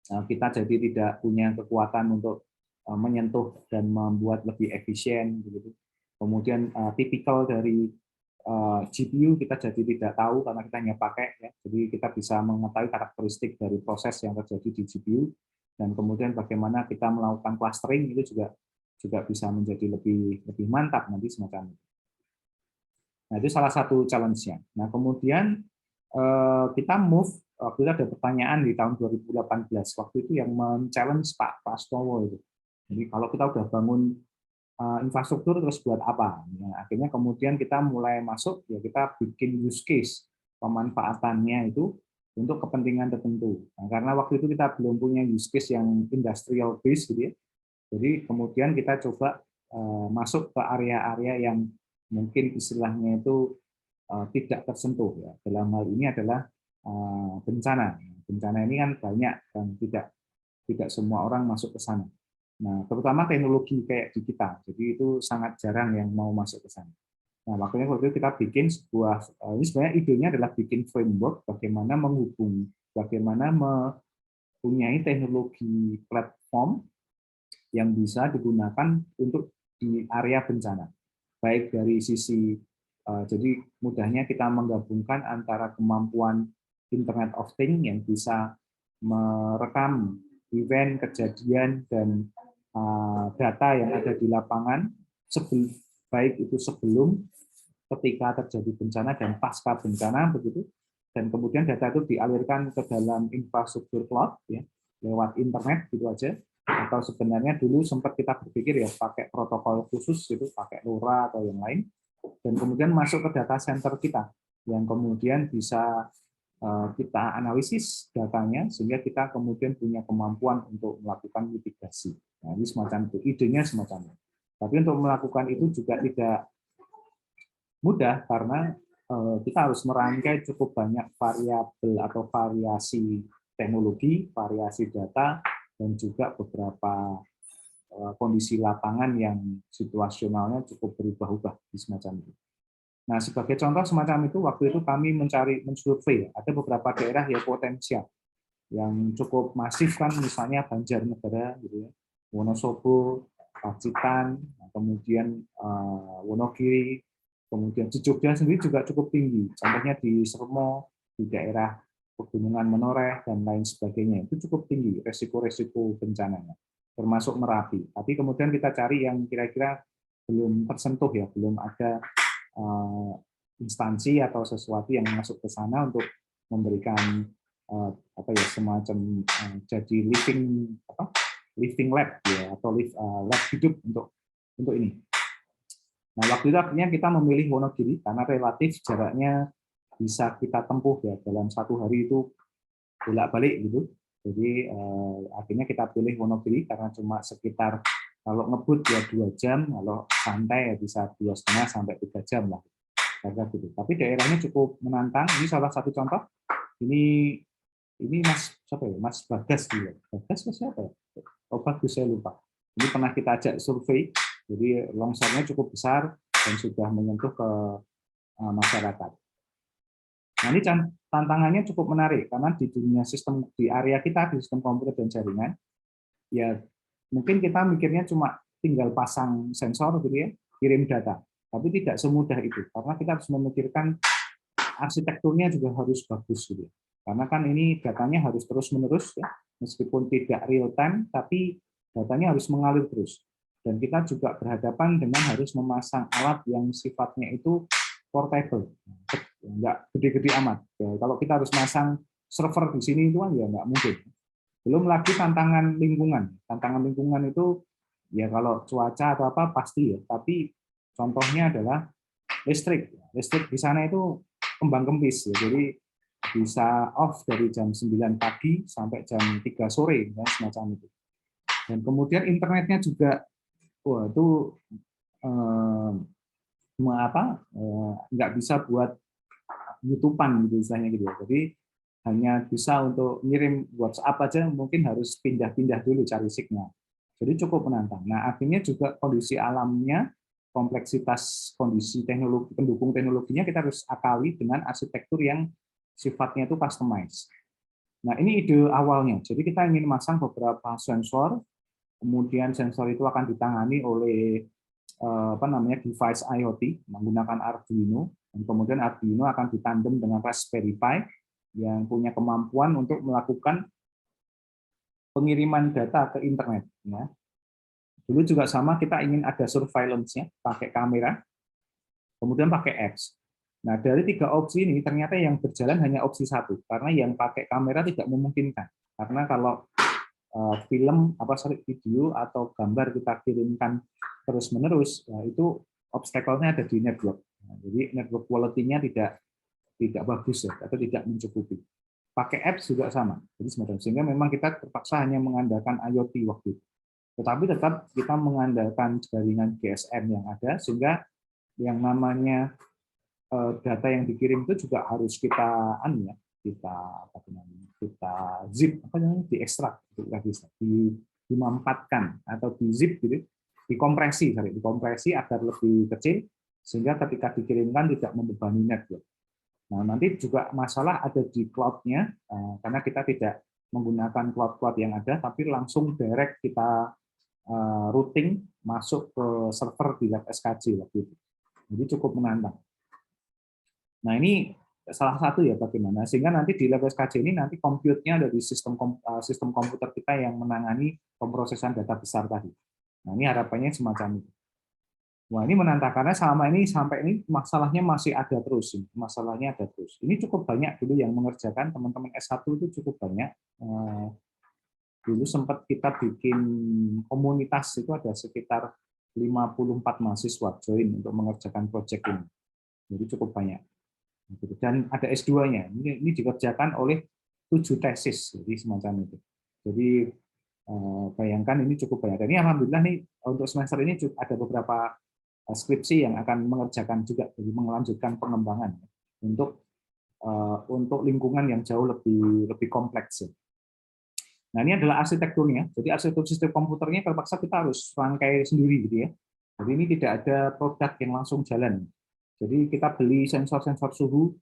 Speaker 1: kita jadi tidak punya kekuatan untuk menyentuh dan membuat lebih efisien begitu. Kemudian tipikal dari GPU kita jadi tidak tahu karena kita hanya pakai ya. Jadi kita bisa mengetahui karakteristik dari proses yang terjadi di GPU dan kemudian bagaimana kita melakukan clustering itu juga bisa menjadi lebih mantap nanti semacam itu. Nah, itu salah satu challenge-nya. Nah, kemudian kita move waktu itu ada pertanyaan di tahun 2018 waktu itu yang men-challenge Pak Prastowo itu. Jadi kalau kita udah bangun infrastruktur terus buat apa? Nah, akhirnya kemudian kita mulai masuk ya kita bikin use case pemanfaatannya itu untuk kepentingan tertentu. Nah, karena waktu itu kita belum punya use case yang industrial base gitu ya. Jadi kemudian kita coba masuk ke area-area yang mungkin istilahnya itu tidak tersentuh ya. Dalam hal ini adalah bencana. Bencana ini kan banyak dan tidak semua orang masuk ke sana. Nah, terutama teknologi kayak di kita, jadi itu sangat jarang yang mau masuk ke sana. Nah, makanya waktu itu kita bikin sebuah, ini sebenarnya idenya adalah bikin framework bagaimana bagaimana mempunyai teknologi platform yang bisa digunakan untuk di area bencana. Baik dari sisi, jadi mudahnya kita menggabungkan antara kemampuan Internet of Things yang bisa merekam event, kejadian, dan data yang ada di lapangan, baik itu sebelum, ketika terjadi bencana, dan pasca bencana, begitu. Dan kemudian data itu dialirkan ke dalam infrastruktur cloud, ya, lewat internet, gitu aja. Atau sebenarnya dulu sempat kita berpikir ya pakai protokol khusus, gitu, pakai LoRa atau yang lain, dan kemudian masuk ke data center kita, yang kemudian bisa kita analisis datanya sehingga kita kemudian punya kemampuan untuk melakukan mitigasi. Nah, ini semacam itu, idenya semacam itu. Tapi untuk melakukan itu juga tidak mudah karena kita harus merangkai cukup banyak variabel atau variasi teknologi, variasi data, dan juga beberapa kondisi lapangan yang situasionalnya cukup berubah-ubah di semacam itu. Nah, sebagai contoh semacam itu, waktu itu kami mensurvei, ada beberapa daerah yang potensial, yang cukup masif kan, misalnya Banjarnegara, gitu ya, Wonosobo, Pacitan, kemudian Wonogiri, kemudian di Jogja sendiri juga cukup tinggi, contohnya di Sermo, di daerah Pegunungan Menoreh, dan lain sebagainya, itu cukup tinggi resiko-resiko bencananya, termasuk Merapi. Tapi kemudian kita cari yang kira-kira belum tersentuh ya, belum ada instansi atau sesuatu yang masuk ke sana untuk memberikan semacam jadi living lab ya, atau lab hidup untuk ini. Nah, waktu itu akhirnya kita memilih Wonogiri karena relatif jaraknya bisa kita tempuh ya dalam satu hari itu bolak-balik gitu. Jadi akhirnya kita pilih Wonogiri karena cuma sekitar kalau ngebut ya 2 jam, kalau santai ya bisa 2,5 sampai 3 jam lah. Gitu. Tapi daerahnya cukup menantang. Ini salah satu contoh. Ini Mas siapa ya? Mas Bagas dia. Bagas siapa ya? Oh, bagus, saya lupa. Ini pernah kita ajak survei. Jadi longsornya cukup besar dan sudah menyentuh ke masyarakat. Nah, ini tantangannya cukup menarik karena di dunia sistem, di area kita di sistem komputer dan jaringan, ya mungkin kita mikirnya cuma tinggal pasang sensor gitu ya, kirim data. Tapi tidak semudah itu karena kita harus memikirkan arsitekturnya juga harus bagus gitu. Karena kan ini datanya harus terus-menerus ya, meskipun tidak real time tapi datanya harus mengalir terus. Dan kita juga berhadapan dengan harus memasang alat yang sifatnya itu portable, nggak gede-gede amat. Ya, kalau kita harus masang server di sini itu kan ya nggak mungkin. Belum lagi tantangan lingkungan. Tantangan lingkungan itu ya kalau cuaca atau apa pasti ya. Tapi contohnya adalah listrik. Listrik di sana itu kembang kempis ya. Jadi bisa off dari jam 9 pagi sampai jam 3 sore ya, semacam itu. Dan kemudian internetnya juga wah itu nggak bisa buat YouTube-an gitu istilahnya gitu. Jadi hanya bisa untuk ngirim WhatsApp aja mungkin harus pindah-pindah dulu cari signal. Jadi cukup menantang. Nah, akhirnya juga kondisi alamnya, kompleksitas kondisi teknologi, pendukung teknologinya kita harus akali dengan arsitektur yang sifatnya itu customized. Nah, ini ide awalnya. Jadi kita ingin masang beberapa sensor, kemudian sensor itu akan ditangani oleh device IoT menggunakan Arduino, dan kemudian Arduino akan ditandem dengan Raspberry Pi yang punya kemampuan untuk melakukan pengiriman data ke internet. Ya. Dulu juga sama, kita ingin ada surveillance-nya, pakai kamera, kemudian pakai apps. Nah, dari 3 opsi ini ternyata yang berjalan hanya opsi 1, karena yang pakai kamera tidak memungkinkan. Karena kalau video atau gambar kita kirimkan terus-menerus, itu obstacle-nya ada di network. Nah, jadi network quality-nya tidak bagus ya, atau tidak mencukupi. Pakai apps juga sama. Jadi semacam, sehingga memang kita terpaksa hanya mengandalkan IoT waktu itu. Tetapi tetap kita mengandalkan jaringan GSM yang ada, sehingga yang namanya data yang dikirim itu juga harus kita zip, diekstrak, dimampatkan atau di zip gitu, dikompresi agar lebih kecil sehingga ketika dikirimkan tidak membebani network. Nah, nanti juga masalah ada di cloud-nya, karena kita tidak menggunakan cloud yang ada, tapi langsung direct kita routing masuk ke server di lab SKJ waktu itu. Jadi cukup menantang. Nah, ini salah satu ya bagaimana, sehingga nanti di lab SKJ ini nanti compute-nya dari sistem komputer kita yang menangani pemrosesan data besar tadi. Nah, ini harapannya semacam itu. Wah, ini menantang karena selama ini sampai ini masalahnya masih ada terus. Masalahnya ada terus. Ini cukup banyak dulu yang mengerjakan, teman-teman S1 itu cukup banyak. Dulu sempat kita bikin komunitas, itu ada sekitar 54 mahasiswa join untuk mengerjakan proyek ini. Jadi cukup banyak. Dan ada S2-nya. Ini dikerjakan oleh 7 tesis, jadi semacam itu. Jadi bayangkan ini cukup banyak. Dan ini alhamdulillah nih untuk semester ini ada beberapa skripsi yang akan mengerjakan juga, jadi melanjutkan pengembangan untuk lingkungan yang jauh lebih kompleks. Nah, ini adalah arsitekturnya. Jadi arsitektur sistem komputernya terpaksa kita harus rangkai sendiri gitu ya. Jadi ini tidak ada produk yang langsung jalan. Jadi kita beli sensor-sensor suhu,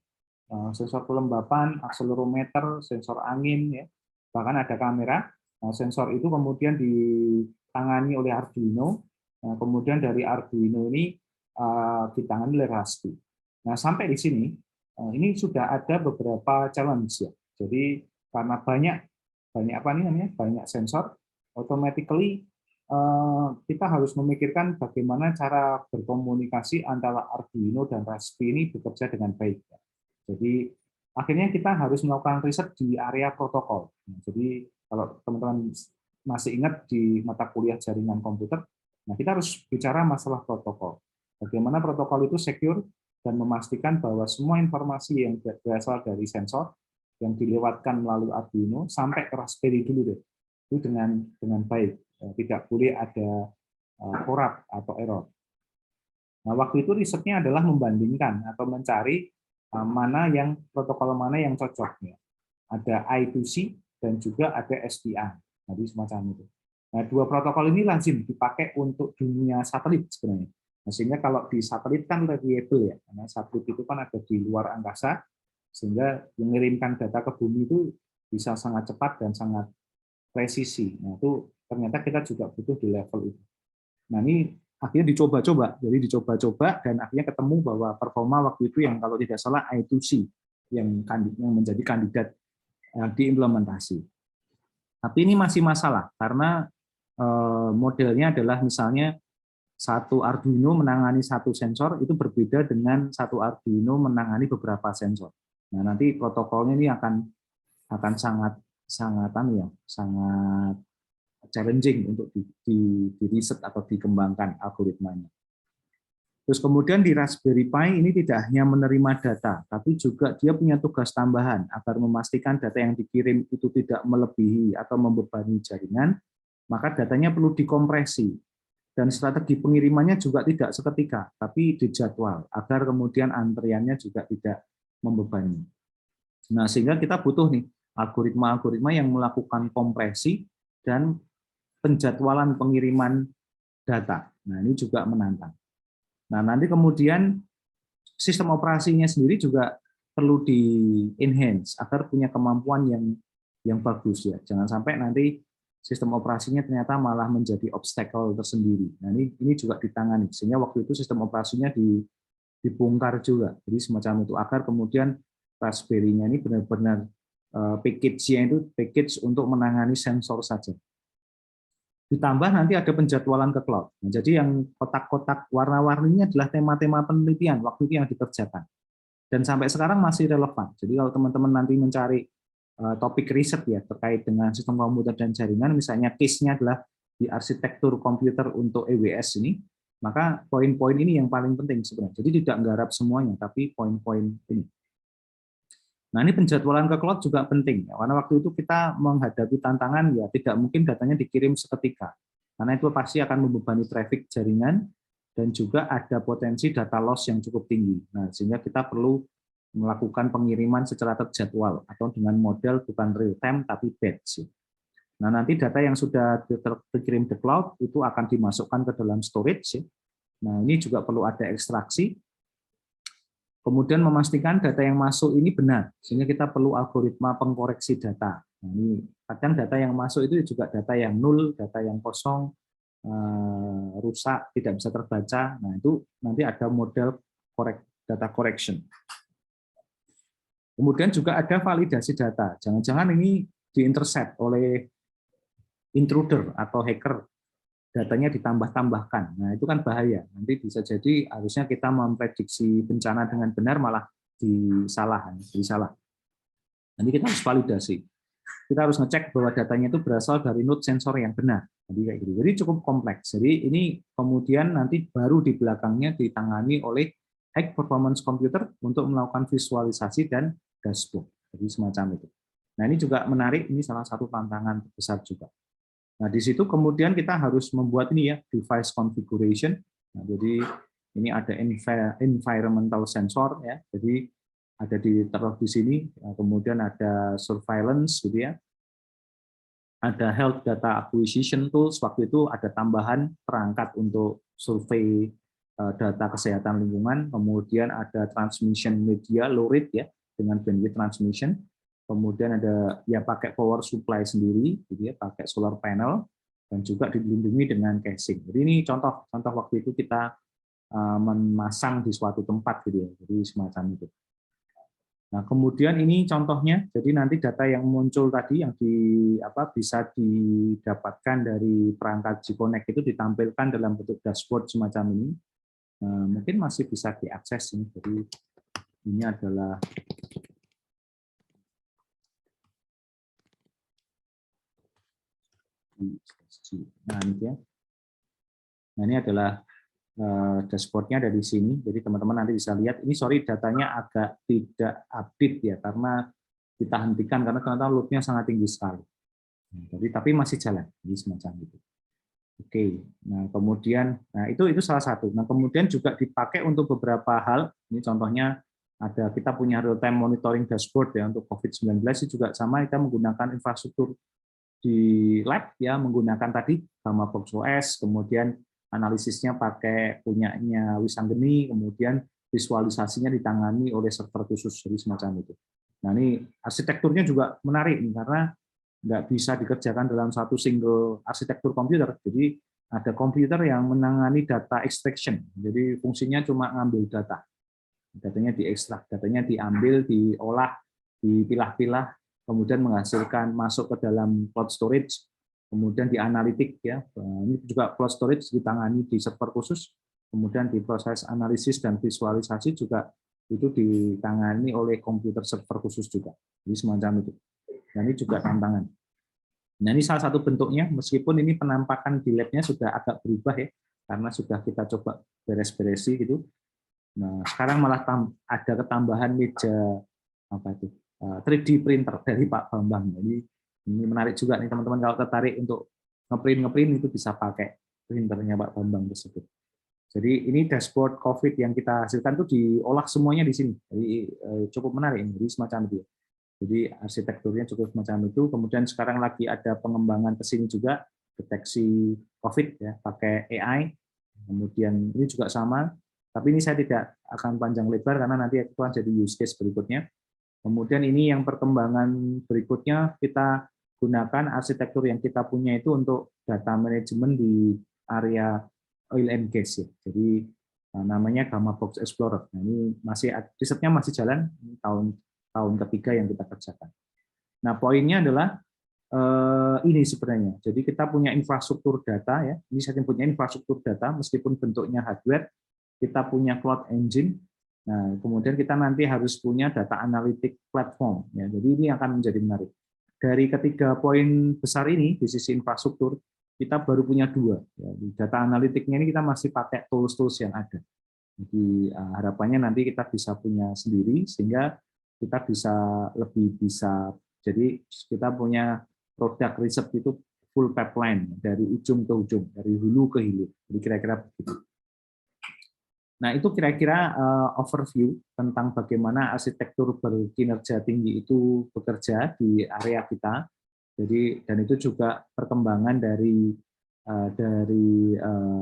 Speaker 1: sensor kelembapan, akselerometer, sensor angin, ya. Bahkan ada kamera. Nah, sensor itu kemudian ditangani oleh Arduino. Nah, kemudian dari Arduino ini ditangani oleh Raspberry. Nah, sampai di sini, ini sudah ada beberapa challenge ya. Jadi karena banyak sensor, automatically kita harus memikirkan bagaimana cara berkomunikasi antara Arduino dan Raspberry ini bekerja dengan baik. Jadi akhirnya kita harus melakukan riset di area protokol. Jadi kalau teman-teman masih ingat di mata kuliah jaringan komputer, nah kita harus bicara masalah protokol. Bagaimana protokol itu secure dan memastikan bahwa semua informasi yang berasal dari sensor yang dilewatkan melalui Arduino sampai ke Raspberry dulu deh, itu dengan baik. Tidak boleh ada korup atau error. Nah, waktu itu risetnya adalah membandingkan atau mencari protokol mana yang cocok. Ada I2C dan juga ada SPI. Jadi semacam itu. Nah, 2 protokol ini lazim dipakai untuk dunia satelit sebenarnya. Nah, sehingga kalau di satelit kan reliable ya, karena satelit itu kan ada di luar angkasa, sehingga mengirimkan data ke bumi itu bisa sangat cepat dan sangat presisi. Nah, itu ternyata kita juga butuh di level itu. Nah, ini akhirnya dicoba-coba, jadi dicoba-coba dan akhirnya ketemu bahwa performa waktu itu yang kalau tidak salah I2C yang menjadi kandidat diimplementasi. Tapi ini masih masalah karena modelnya adalah misalnya satu Arduino menangani satu sensor itu berbeda dengan satu Arduino menangani beberapa sensor. Nah, nanti protokolnya ini akan sangat challenging untuk di riset atau dikembangkan algoritmanya. Terus kemudian di Raspberry Pi ini tidak hanya menerima data, tapi juga dia punya tugas tambahan agar memastikan data yang dikirim itu tidak melebihi atau membebani jaringan, maka datanya perlu dikompresi. Dan strategi pengirimannya juga tidak seketika, tapi dijadwal, agar kemudian antriannya juga tidak membebani. Nah, sehingga kita butuh nih algoritma-algoritma yang melakukan kompresi dan penjadwalan pengiriman data. Nah, ini juga menantang. Nah, nanti kemudian sistem operasinya sendiri juga perlu di-enhance agar punya kemampuan yang bagus ya. Jangan sampai nanti sistem operasinya ternyata malah menjadi obstacle tersendiri. Nah, ini juga ditangani sehingga waktu itu sistem operasinya dibongkar juga. Jadi semacam itu agar kemudian Raspberry-nya ini benar-benar package-nya itu package untuk menangani sensor saja. Ditambah nanti ada penjadwalan ke cloud. Nah, jadi yang kotak-kotak warna-warninya adalah tema-tema penelitian waktu itu yang dikerjakan. Dan sampai sekarang masih relevan. Jadi kalau teman-teman nanti mencari topik riset ya terkait dengan sistem komputer dan jaringan, misalnya case-nya adalah di arsitektur komputer untuk EWS ini, maka poin-poin ini yang paling penting sebenarnya. Jadi tidak menggarap semuanya, tapi poin-poin ini. Nah, ini penjadwalan ke cloud juga penting, ya, karena waktu itu kita menghadapi tantangan, ya tidak mungkin datanya dikirim seketika, karena itu pasti akan membebani traffic jaringan, dan juga ada potensi data loss yang cukup tinggi. Nah, sehingga kita perlu melakukan pengiriman secara terjadwal, atau dengan model bukan real time, tapi batch. Nah, nanti data yang sudah dikirim ke cloud, itu akan dimasukkan ke dalam storage. Nah, ini juga perlu ada ekstraksi, kemudian memastikan data yang masuk ini benar, sehingga kita perlu algoritma pengkoreksi data. Nah, ini kadang data yang masuk itu juga data yang nol, data yang kosong, rusak, tidak bisa terbaca. Nah, itu nanti ada model data correction. Kemudian juga ada validasi data. Jangan-jangan ini diintercept oleh intruder atau hacker, datanya ditambah-tambahkan. Nah, itu kan bahaya. Nanti bisa jadi harusnya kita memprediksi bencana dengan benar malah disalah. Nanti kita harus validasi. Kita harus ngecek bahwa datanya itu berasal dari node sensor yang benar. Jadi kayak gitu. Jadi cukup kompleks. Jadi ini kemudian nanti baru di belakangnya ditangani oleh high performance computer untuk melakukan visualisasi dan dashboard. Jadi semacam itu. Nah, ini juga menarik, ini salah satu tantangan besar juga. Nah, di situ kemudian kita harus membuat ini ya, device configuration. Nah, jadi ini ada environmental sensor ya. Jadi ada ditaruh di sini, kemudian ada surveillance gitu ya. Ada health data acquisition tools, waktu itu ada tambahan perangkat untuk survei data kesehatan lingkungan, kemudian ada transmission media low rate ya dengan bandwidth transmission. Kemudian ada ya pakai power supply sendiri, gitu ya, pakai solar panel, dan juga dilindungi dengan casing. Jadi ini contoh waktu itu kita memasang di suatu tempat, gitu ya, jadi semacam itu. Nah, kemudian ini contohnya, jadi nanti data yang muncul tadi yang bisa didapatkan dari perangkat G-Connect itu ditampilkan dalam bentuk dashboard semacam ini. Nah, mungkin masih bisa diakses ini. Jadi ini adalah Nah, ini adalah dashboard-nya ada di sini. Jadi teman-teman nanti bisa lihat. Ini sorry datanya agak tidak update ya karena kita hentikan karena ternyata load-nya sangat tinggi sekali. Jadi tapi masih jalan. Jadi semacam itu. Oke. Nah, kemudian itu salah satu. Nah, kemudian juga dipakai untuk beberapa hal. Ini contohnya ada kita punya real time monitoring dashboard ya untuk COVID-19 itu juga sama, kita menggunakan infrastruktur di lab ya, menggunakan tadi Gammabox OS, kemudian analisisnya pakai punyanya Wisanggeni, kemudian visualisasinya ditangani oleh server khusus, jadi semacam itu. Nah, ini arsitekturnya juga menarik nih, karena nggak bisa dikerjakan dalam satu single arsitektur komputer. Jadi ada komputer yang menangani data extraction. Jadi fungsinya cuma ngambil data. Datanya diekstrak, datanya diambil, diolah, dipilah-pilah, kemudian menghasilkan masuk ke dalam cloud storage, kemudian dianalitik ya. Ini juga cloud storage ditangani di server khusus, kemudian diproses analisis dan visualisasi juga itu ditangani oleh komputer server khusus juga. Jadi semacam itu. Dan ini juga tantangan. Nah, ini salah satu bentuknya, meskipun ini penampakan di lab-nya sudah agak berubah ya, karena sudah kita coba beres-beresi gitu. Nah, sekarang malah ada ketambahan meja apa itu 3D printer dari Pak Bambang. Jadi ini menarik juga nih teman-teman, kalau tertarik untuk ngeprint itu bisa pakai printernya Pak Bambang tersebut. Jadi ini dashboard COVID yang kita hasilkan itu diolah semuanya di sini. Jadi cukup menarik ini, jadi semacam itu. Jadi arsitekturnya cukup semacam itu. Kemudian sekarang lagi ada pengembangan ke sini juga, deteksi COVID ya pakai AI. Kemudian ini juga sama. Tapi ini saya tidak akan panjang lebar karena nanti itu akan jadi use case berikutnya. Kemudian ini yang perkembangan berikutnya, kita gunakan arsitektur yang kita punya itu untuk data management di area oil and gas ya. Jadi namanya Gamma Box Explorer. Nah, ini masih risetnya masih jalan, tahun ketiga yang kita kerjakan. Nah, poinnya adalah ini sebenarnya. Jadi kita punya infrastruktur data ya. Ini saya punya infrastruktur data meskipun bentuknya hardware. Kita punya cloud engine. Nah, kemudian kita nanti harus punya data analytic platform. Ya, jadi ini akan menjadi menarik. Dari ketiga poin besar ini di sisi infrastruktur, kita baru punya dua. Ya, di data analitiknya ini kita masih pakai tools-tools yang ada. Jadi harapannya nanti kita bisa punya sendiri sehingga kita lebih bisa. Jadi kita punya produk riset itu full pipeline dari ujung ke ujung, dari hulu ke hilir. Jadi kira-kira begitu. Nah, itu kira-kira overview tentang bagaimana arsitektur berkinerja tinggi itu bekerja di area kita. Jadi dan itu juga perkembangan dari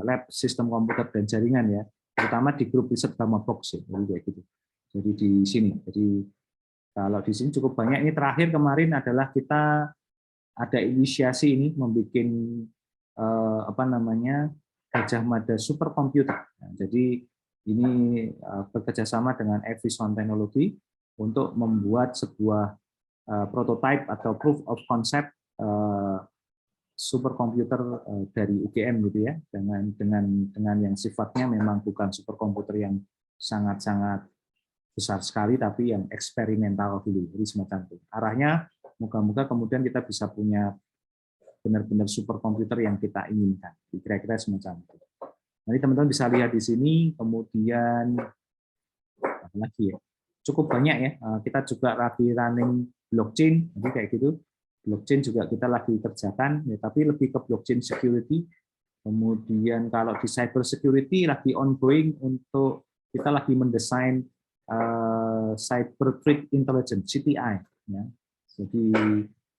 Speaker 1: lab sistem komputer dan jaringan ya, terutama di grup riset Gamma Box ya, jadi kayak gitu. Jadi di sini. Jadi kalau di sini cukup banyak. Ini terakhir kemarin adalah kita ada inisiasi ini membuat apa namanya Gajah Mada superkomputer. Nah, jadi ini bekerjasama dengan Evison Teknologi untuk membuat sebuah prototype atau proof of concept superkomputer dari UGM gitu ya, dengan yang sifatnya memang bukan superkomputer yang sangat-sangat besar sekali, tapi yang eksperimental dulu, jadi semacam itu. Arahnya moga-moga kemudian kita bisa punya benar-benar superkomputer yang kita inginkan, kira-kira semacam itu. Nanti teman-teman bisa lihat di sini, kemudian apa lagi ya? Cukup banyak ya. Kita juga lagi running blockchain, jadi kayak gitu. Blockchain juga kita lagi kerjakan, ya, tapi lebih ke blockchain security. Kemudian kalau di cyber security lagi ongoing untuk kita lagi mendesain cyber threat intelligence (CTI). Ya. Jadi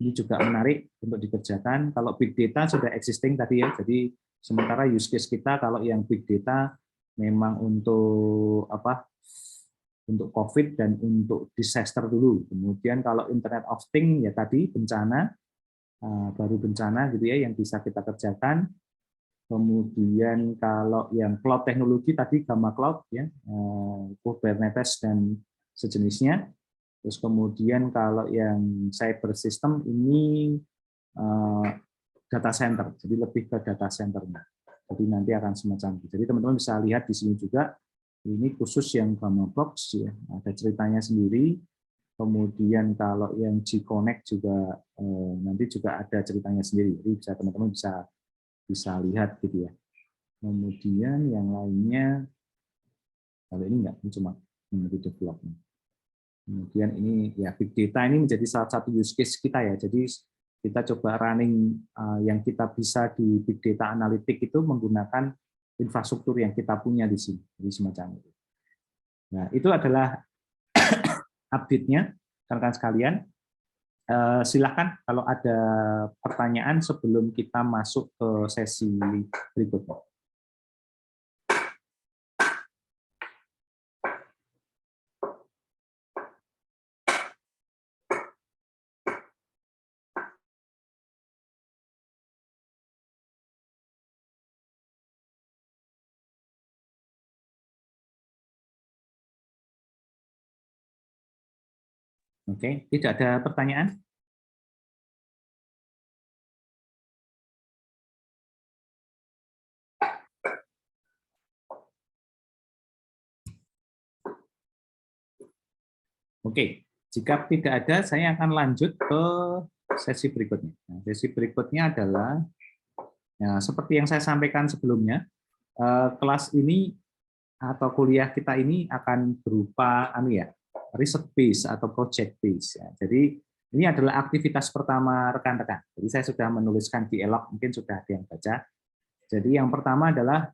Speaker 1: ini juga menarik untuk dikerjakan. Kalau big data sudah existing tadi ya, jadi sementara use case kita kalau yang big data memang untuk apa? Untuk COVID dan untuk disaster dulu. Kemudian kalau Internet of Things ya tadi bencana, baru bencana gitu ya yang bisa kita kerjakan. Kemudian kalau yang cloud teknologi tadi Gamma Cloud ya, Kubernetes dan sejenisnya. Terus kemudian kalau yang cyber system ini data center, jadi lebih ke data centernya. Jadi nanti akan semacam itu. Jadi teman-teman bisa lihat di sini juga. Ini khusus yang Gamma Box ya, ada ceritanya sendiri. Kemudian kalau yang G-Connect juga nanti juga ada ceritanya sendiri. Jadi bisa teman-teman bisa lihat gitu ya. Kemudian yang lainnya kalau ini enggak, ini cuma menjadi development. Kemudian ini ya big data ini menjadi salah satu use case kita ya. Jadi kita coba running yang kita bisa di big data analitik itu menggunakan infrastruktur yang kita punya di sini, jadi semacam itu. Nah, itu adalah update-nya, rekan-rekan sekalian. Silakan kalau ada pertanyaan sebelum kita masuk ke sesi berikutnya. Oke, tidak ada pertanyaan? Oke, jika tidak ada, saya akan lanjut ke sesi berikutnya. Nah, sesi berikutnya adalah, ya, seperti yang saya sampaikan sebelumnya, kelas ini atau kuliah kita ini akan berupa riset base atau project base. Ya. Jadi ini adalah aktivitas pertama rekan-rekan. Jadi saya sudah menuliskan di elok, mungkin sudah ada yang baca. Jadi yang pertama adalah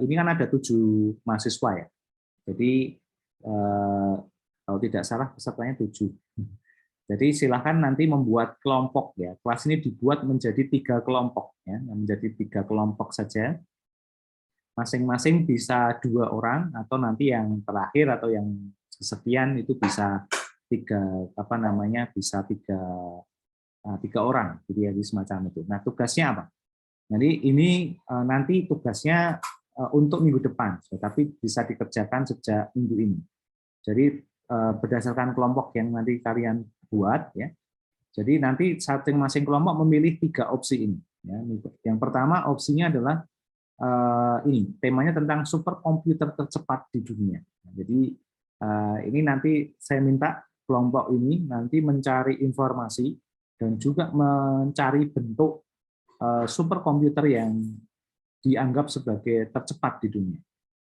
Speaker 1: ini kan ada 7 mahasiswa ya. Jadi kalau tidak salah pesertanya 7. Jadi silahkan nanti membuat kelompok ya. Kelas ini dibuat menjadi 3 kelompok ya, menjadi 3 kelompok saja. Masing-masing bisa 2 orang atau nanti yang terakhir atau yang sekian itu bisa 3 bisa 3 orang gitu ya, semacam itu. Nah, tugasnya apa? Jadi ini nanti tugasnya untuk minggu depan, tapi bisa dikerjakan sejak minggu ini. Jadi berdasarkan kelompok yang nanti kalian buat ya. Jadi nanti masing-masing kelompok memilih 3 opsi ini. Ya. Yang pertama opsinya adalah ini temanya tentang superkomputer tercepat di dunia. Jadi ini nanti saya minta kelompok ini nanti mencari informasi dan juga mencari bentuk superkomputer yang dianggap sebagai tercepat di dunia.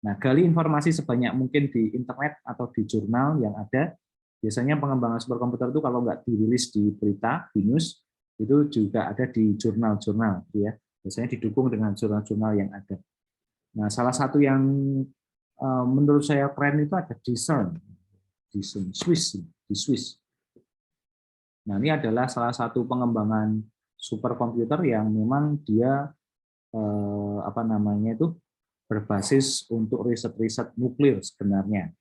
Speaker 1: Nah, gali informasi sebanyak mungkin di internet atau di jurnal yang ada. Biasanya pengembangan superkomputer itu kalau nggak dirilis di berita, di news, itu juga ada di jurnal-jurnal, ya. Biasanya didukung dengan jurnal-jurnal yang ada. Nah, salah satu yang menurut saya keren itu ada di CERN, di Swiss. Nah, ini adalah salah satu pengembangan superkomputer yang memang dia berbasis untuk riset-riset nuklir sebenarnya,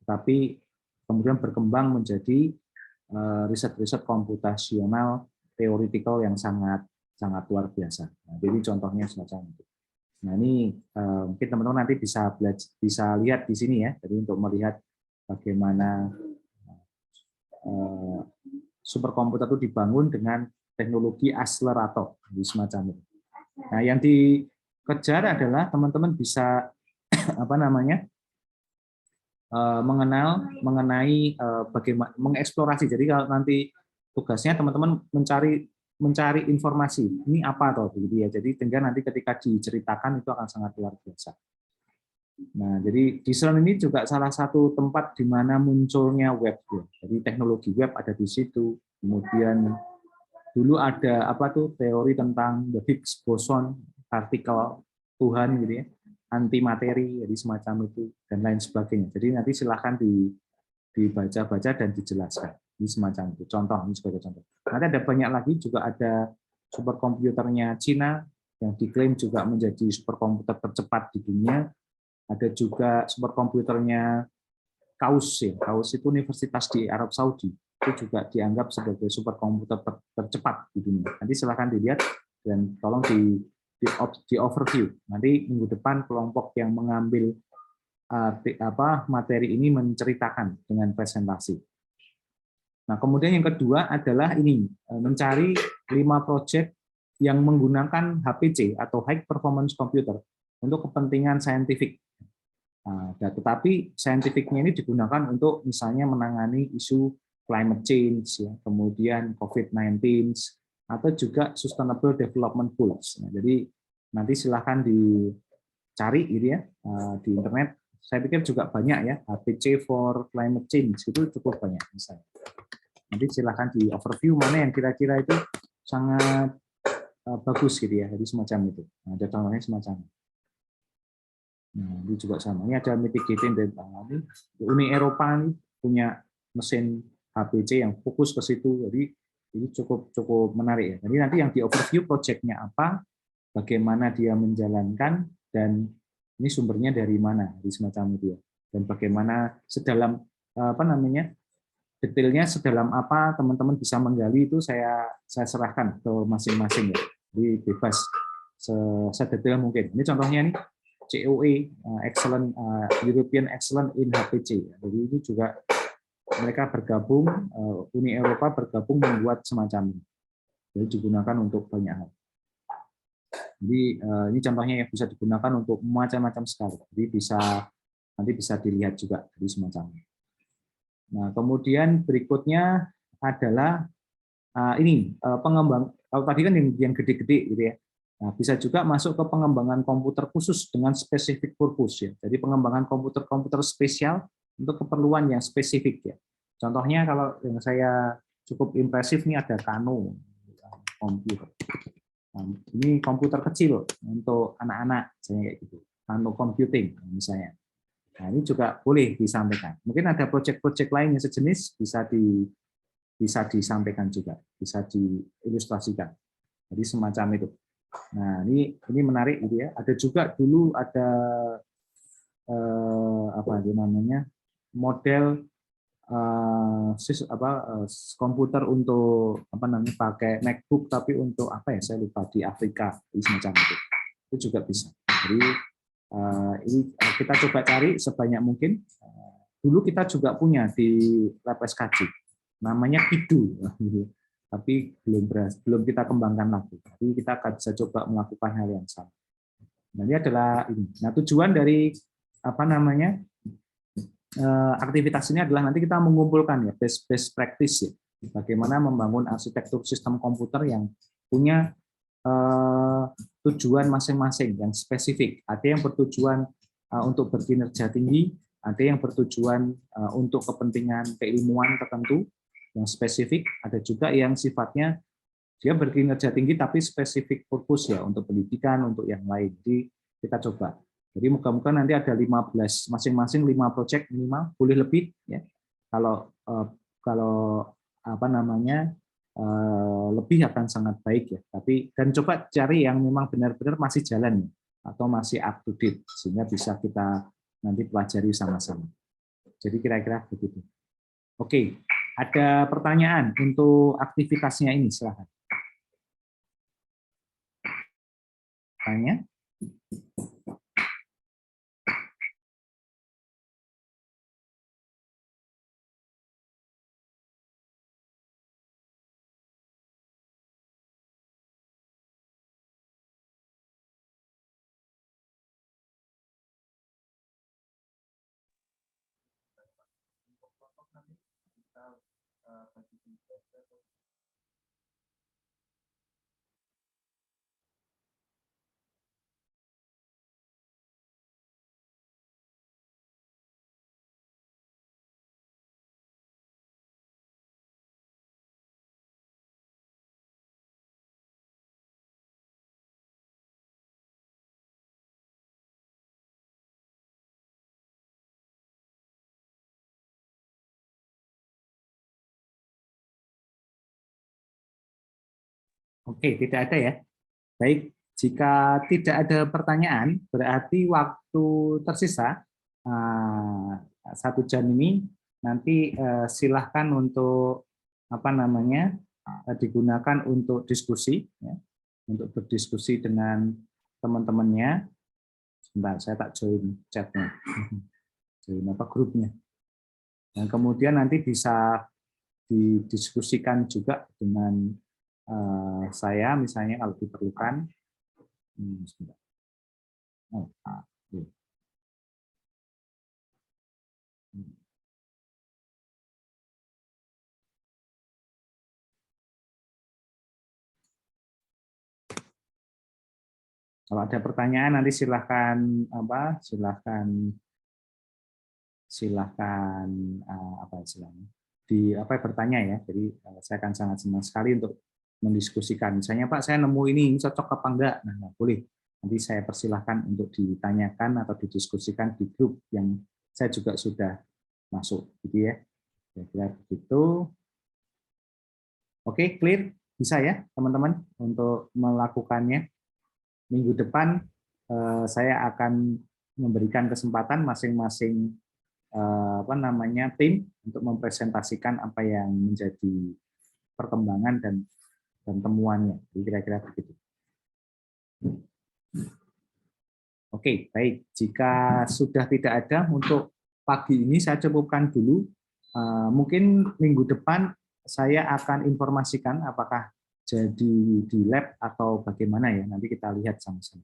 Speaker 1: tapi kemudian berkembang menjadi riset-riset komputasional teoretikal yang sangat luar biasa. Nah, jadi contohnya semacam itu. Nah, ini mungkin teman-teman nanti bisa lihat di sini ya, jadi untuk melihat bagaimana superkomputer itu dibangun dengan teknologi akselerator, semacam itu. Nah, yang dikejar adalah teman-teman bisa mengenai bagaimana mengeksplorasi. Jadi kalau nanti tugasnya teman-teman mencari informasi ini apa atau begitu ya. Jadi sehingga nanti ketika diceritakan itu akan sangat luar biasa. Nah, jadi di CERN ini juga salah satu tempat di mana munculnya web. Jadi teknologi web ada di situ. Kemudian dulu ada teori tentang the Higgs boson, partikel Tuhan gitu ya, antimateri, jadi semacam itu dan lain sebagainya. Jadi nanti silahkan dibaca-baca dan dijelaskan. Ini semacam itu. Contoh, ini sebagai contoh. Nanti ada banyak lagi, juga ada superkomputernya Cina yang diklaim juga menjadi superkomputer tercepat di dunia. Ada juga superkomputernya KAUS, ya. KAUS itu universitas di Arab Saudi. Itu juga dianggap sebagai superkomputer tercepat di dunia. Nanti silahkan dilihat dan tolong di overview. Nanti minggu depan kelompok yang mengambil materi ini menceritakan dengan presentasi. Nah, kemudian yang kedua adalah ini mencari 5 proyek yang menggunakan HPC atau High Performance Computer untuk kepentingan saintifik. Nah, tetapi saintifiknya ini digunakan untuk misalnya menangani isu climate change, ya, kemudian COVID-19, atau juga Sustainable Development Goals. Nah, jadi nanti silahkan dicari gitu ya di internet. Saya pikir juga banyak ya, HPC for climate change itu cukup banyak misalnya. Nanti silahkan di overview mana yang kira-kira itu sangat bagus gitu ya, jadi semacam itu. Nah, ada contohnya semacam itu. Nah, ini juga sama. Ini ada mitigating tentang Uni Eropa ini punya mesin HPC yang fokus ke situ. Jadi ini cukup menarik ya. Jadi nanti yang di overview project-nya apa, bagaimana dia menjalankan, dan ini sumbernya dari mana, di semacam itu ya. Dan bagaimana sedalam detailnya sedalam apa teman-teman bisa menggali itu saya serahkan ke masing-masing ya. Jadi bebas sedetail mungkin. Ini contohnya nih. COE, Excellent European Excellent in HPC. Jadi ini juga mereka bergabung, Uni Eropa bergabung membuat semacam ini. Jadi digunakan untuk banyak hal. Jadi ini contohnya yang bisa digunakan untuk macam-macam sekali. Jadi nanti bisa dilihat juga dari semacamnya. Nah, kemudian berikutnya adalah ini pengembang. Kalau tadi kan yang gede-gede gitu ya. Nah, bisa juga masuk ke pengembangan komputer khusus dengan specific purpose ya. Jadi pengembangan komputer spesial untuk keperluan yang spesifik ya. Contohnya kalau yang saya cukup impresif nih ada Kano komputer. Nah, ini komputer kecil untuk anak-anak, misalnya kayak gitu. Kano computing misalnya. Nah, ini juga boleh disampaikan. Mungkin ada proyek-proyek lain yang sejenis bisa disampaikan juga, bisa diilustrasikan. Jadi semacam itu. Nah, ini menarik gitu ya. Ada juga dulu ada apa itu namanya? Model komputer untuk apa namanya pakai MacBook tapi untuk apa ya saya lupa di Afrika semacam itu juga bisa. Jadi ini kita coba cari sebanyak mungkin. Dulu kita juga punya di lab SKJ namanya Pidu, tapi belum kita kembangkan lagi. Tapi kita akan bisa coba melakukan hal yang sama. Nah, ini adalah ini. Nah, tujuan dari apa namanya aktivitas ini adalah nanti kita mengumpulkan ya best practice ya, bagaimana membangun arsitektur sistem komputer yang punya tujuan masing-masing yang spesifik. Ada yang bertujuan untuk berkinerja tinggi, ada yang bertujuan untuk kepentingan keilmuan tertentu yang spesifik, ada juga yang sifatnya dia berkinerja tinggi tapi spesifik purpose ya untuk pendidikan, untuk yang lain. Jadi kita coba. Jadi moga-moga nanti ada 15 masing-masing 5 proyek minimal, boleh lebih ya. Kalau apa namanya lebih akan sangat baik ya. Tapi dan coba cari yang memang benar-benar masih jalan atau masih up to date sehingga bisa kita nanti pelajari sama-sama. Jadi kira-kira begitu. Oke, ada pertanyaan untuk aktivitasnya ini, silakan. Tanya. Oke, tidak ada ya. Baik, jika tidak ada pertanyaan, berarti waktu tersisa 1 jam ini nanti silahkan untuk apa namanya digunakan untuk diskusi, ya, untuk berdiskusi dengan teman-temannya. Sebentar, saya tak join chatnya, join apa grupnya. Dan kemudian nanti bisa didiskusikan juga dengan saya misalnya kalau diperlukan. Kalau ada pertanyaan nanti silahkan apa istilahnya bertanya ya. Jadi saya akan sangat senang sekali untuk mendiskusikan. Misalnya Pak, saya nemu ini cocok apa enggak? Nah, boleh. Nanti saya persilahkan untuk ditanyakan atau didiskusikan di grup yang saya juga sudah masuk, gitu ya. Kira-kira begitu. Oke, clear? Bisa ya, teman-teman, untuk melakukannya. Minggu depan saya akan memberikan kesempatan masing-masing tim untuk mempresentasikan apa yang menjadi perkembangan dan temuannya. Kira-kira begitu. Oke, baik. Jika sudah tidak ada untuk pagi ini saya cukupkan dulu. Mungkin minggu depan saya akan informasikan apakah jadi di lab atau bagaimana ya, nanti kita lihat sama-sama.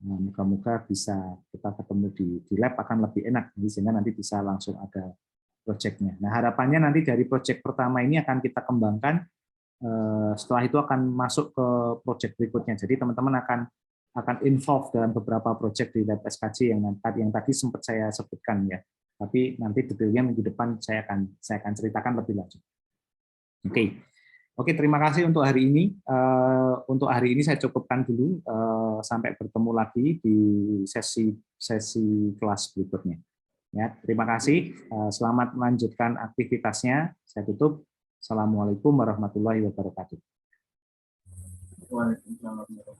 Speaker 1: Moga-moga bisa kita ketemu di lab akan lebih enak, sehingga nanti bisa langsung ada proyeknya. Nah, harapannya nanti dari proyek pertama ini akan kita kembangkan, setelah itu akan masuk ke proyek berikutnya. Jadi teman-teman akan involve dalam beberapa proyek di lab SKJ yang tadi sempat saya sebutkan ya. Tapi nanti detailnya minggu depan saya akan ceritakan lebih lanjut. Oke, terima kasih untuk hari ini. Untuk hari ini saya cukupkan dulu. Sampai bertemu lagi di sesi kelas berikutnya. Ya, terima kasih. Selamat melanjutkan aktivitasnya. Saya tutup. Assalamualaikum warahmatullahi wabarakatuh.
Speaker 2: Waalaikumsalam.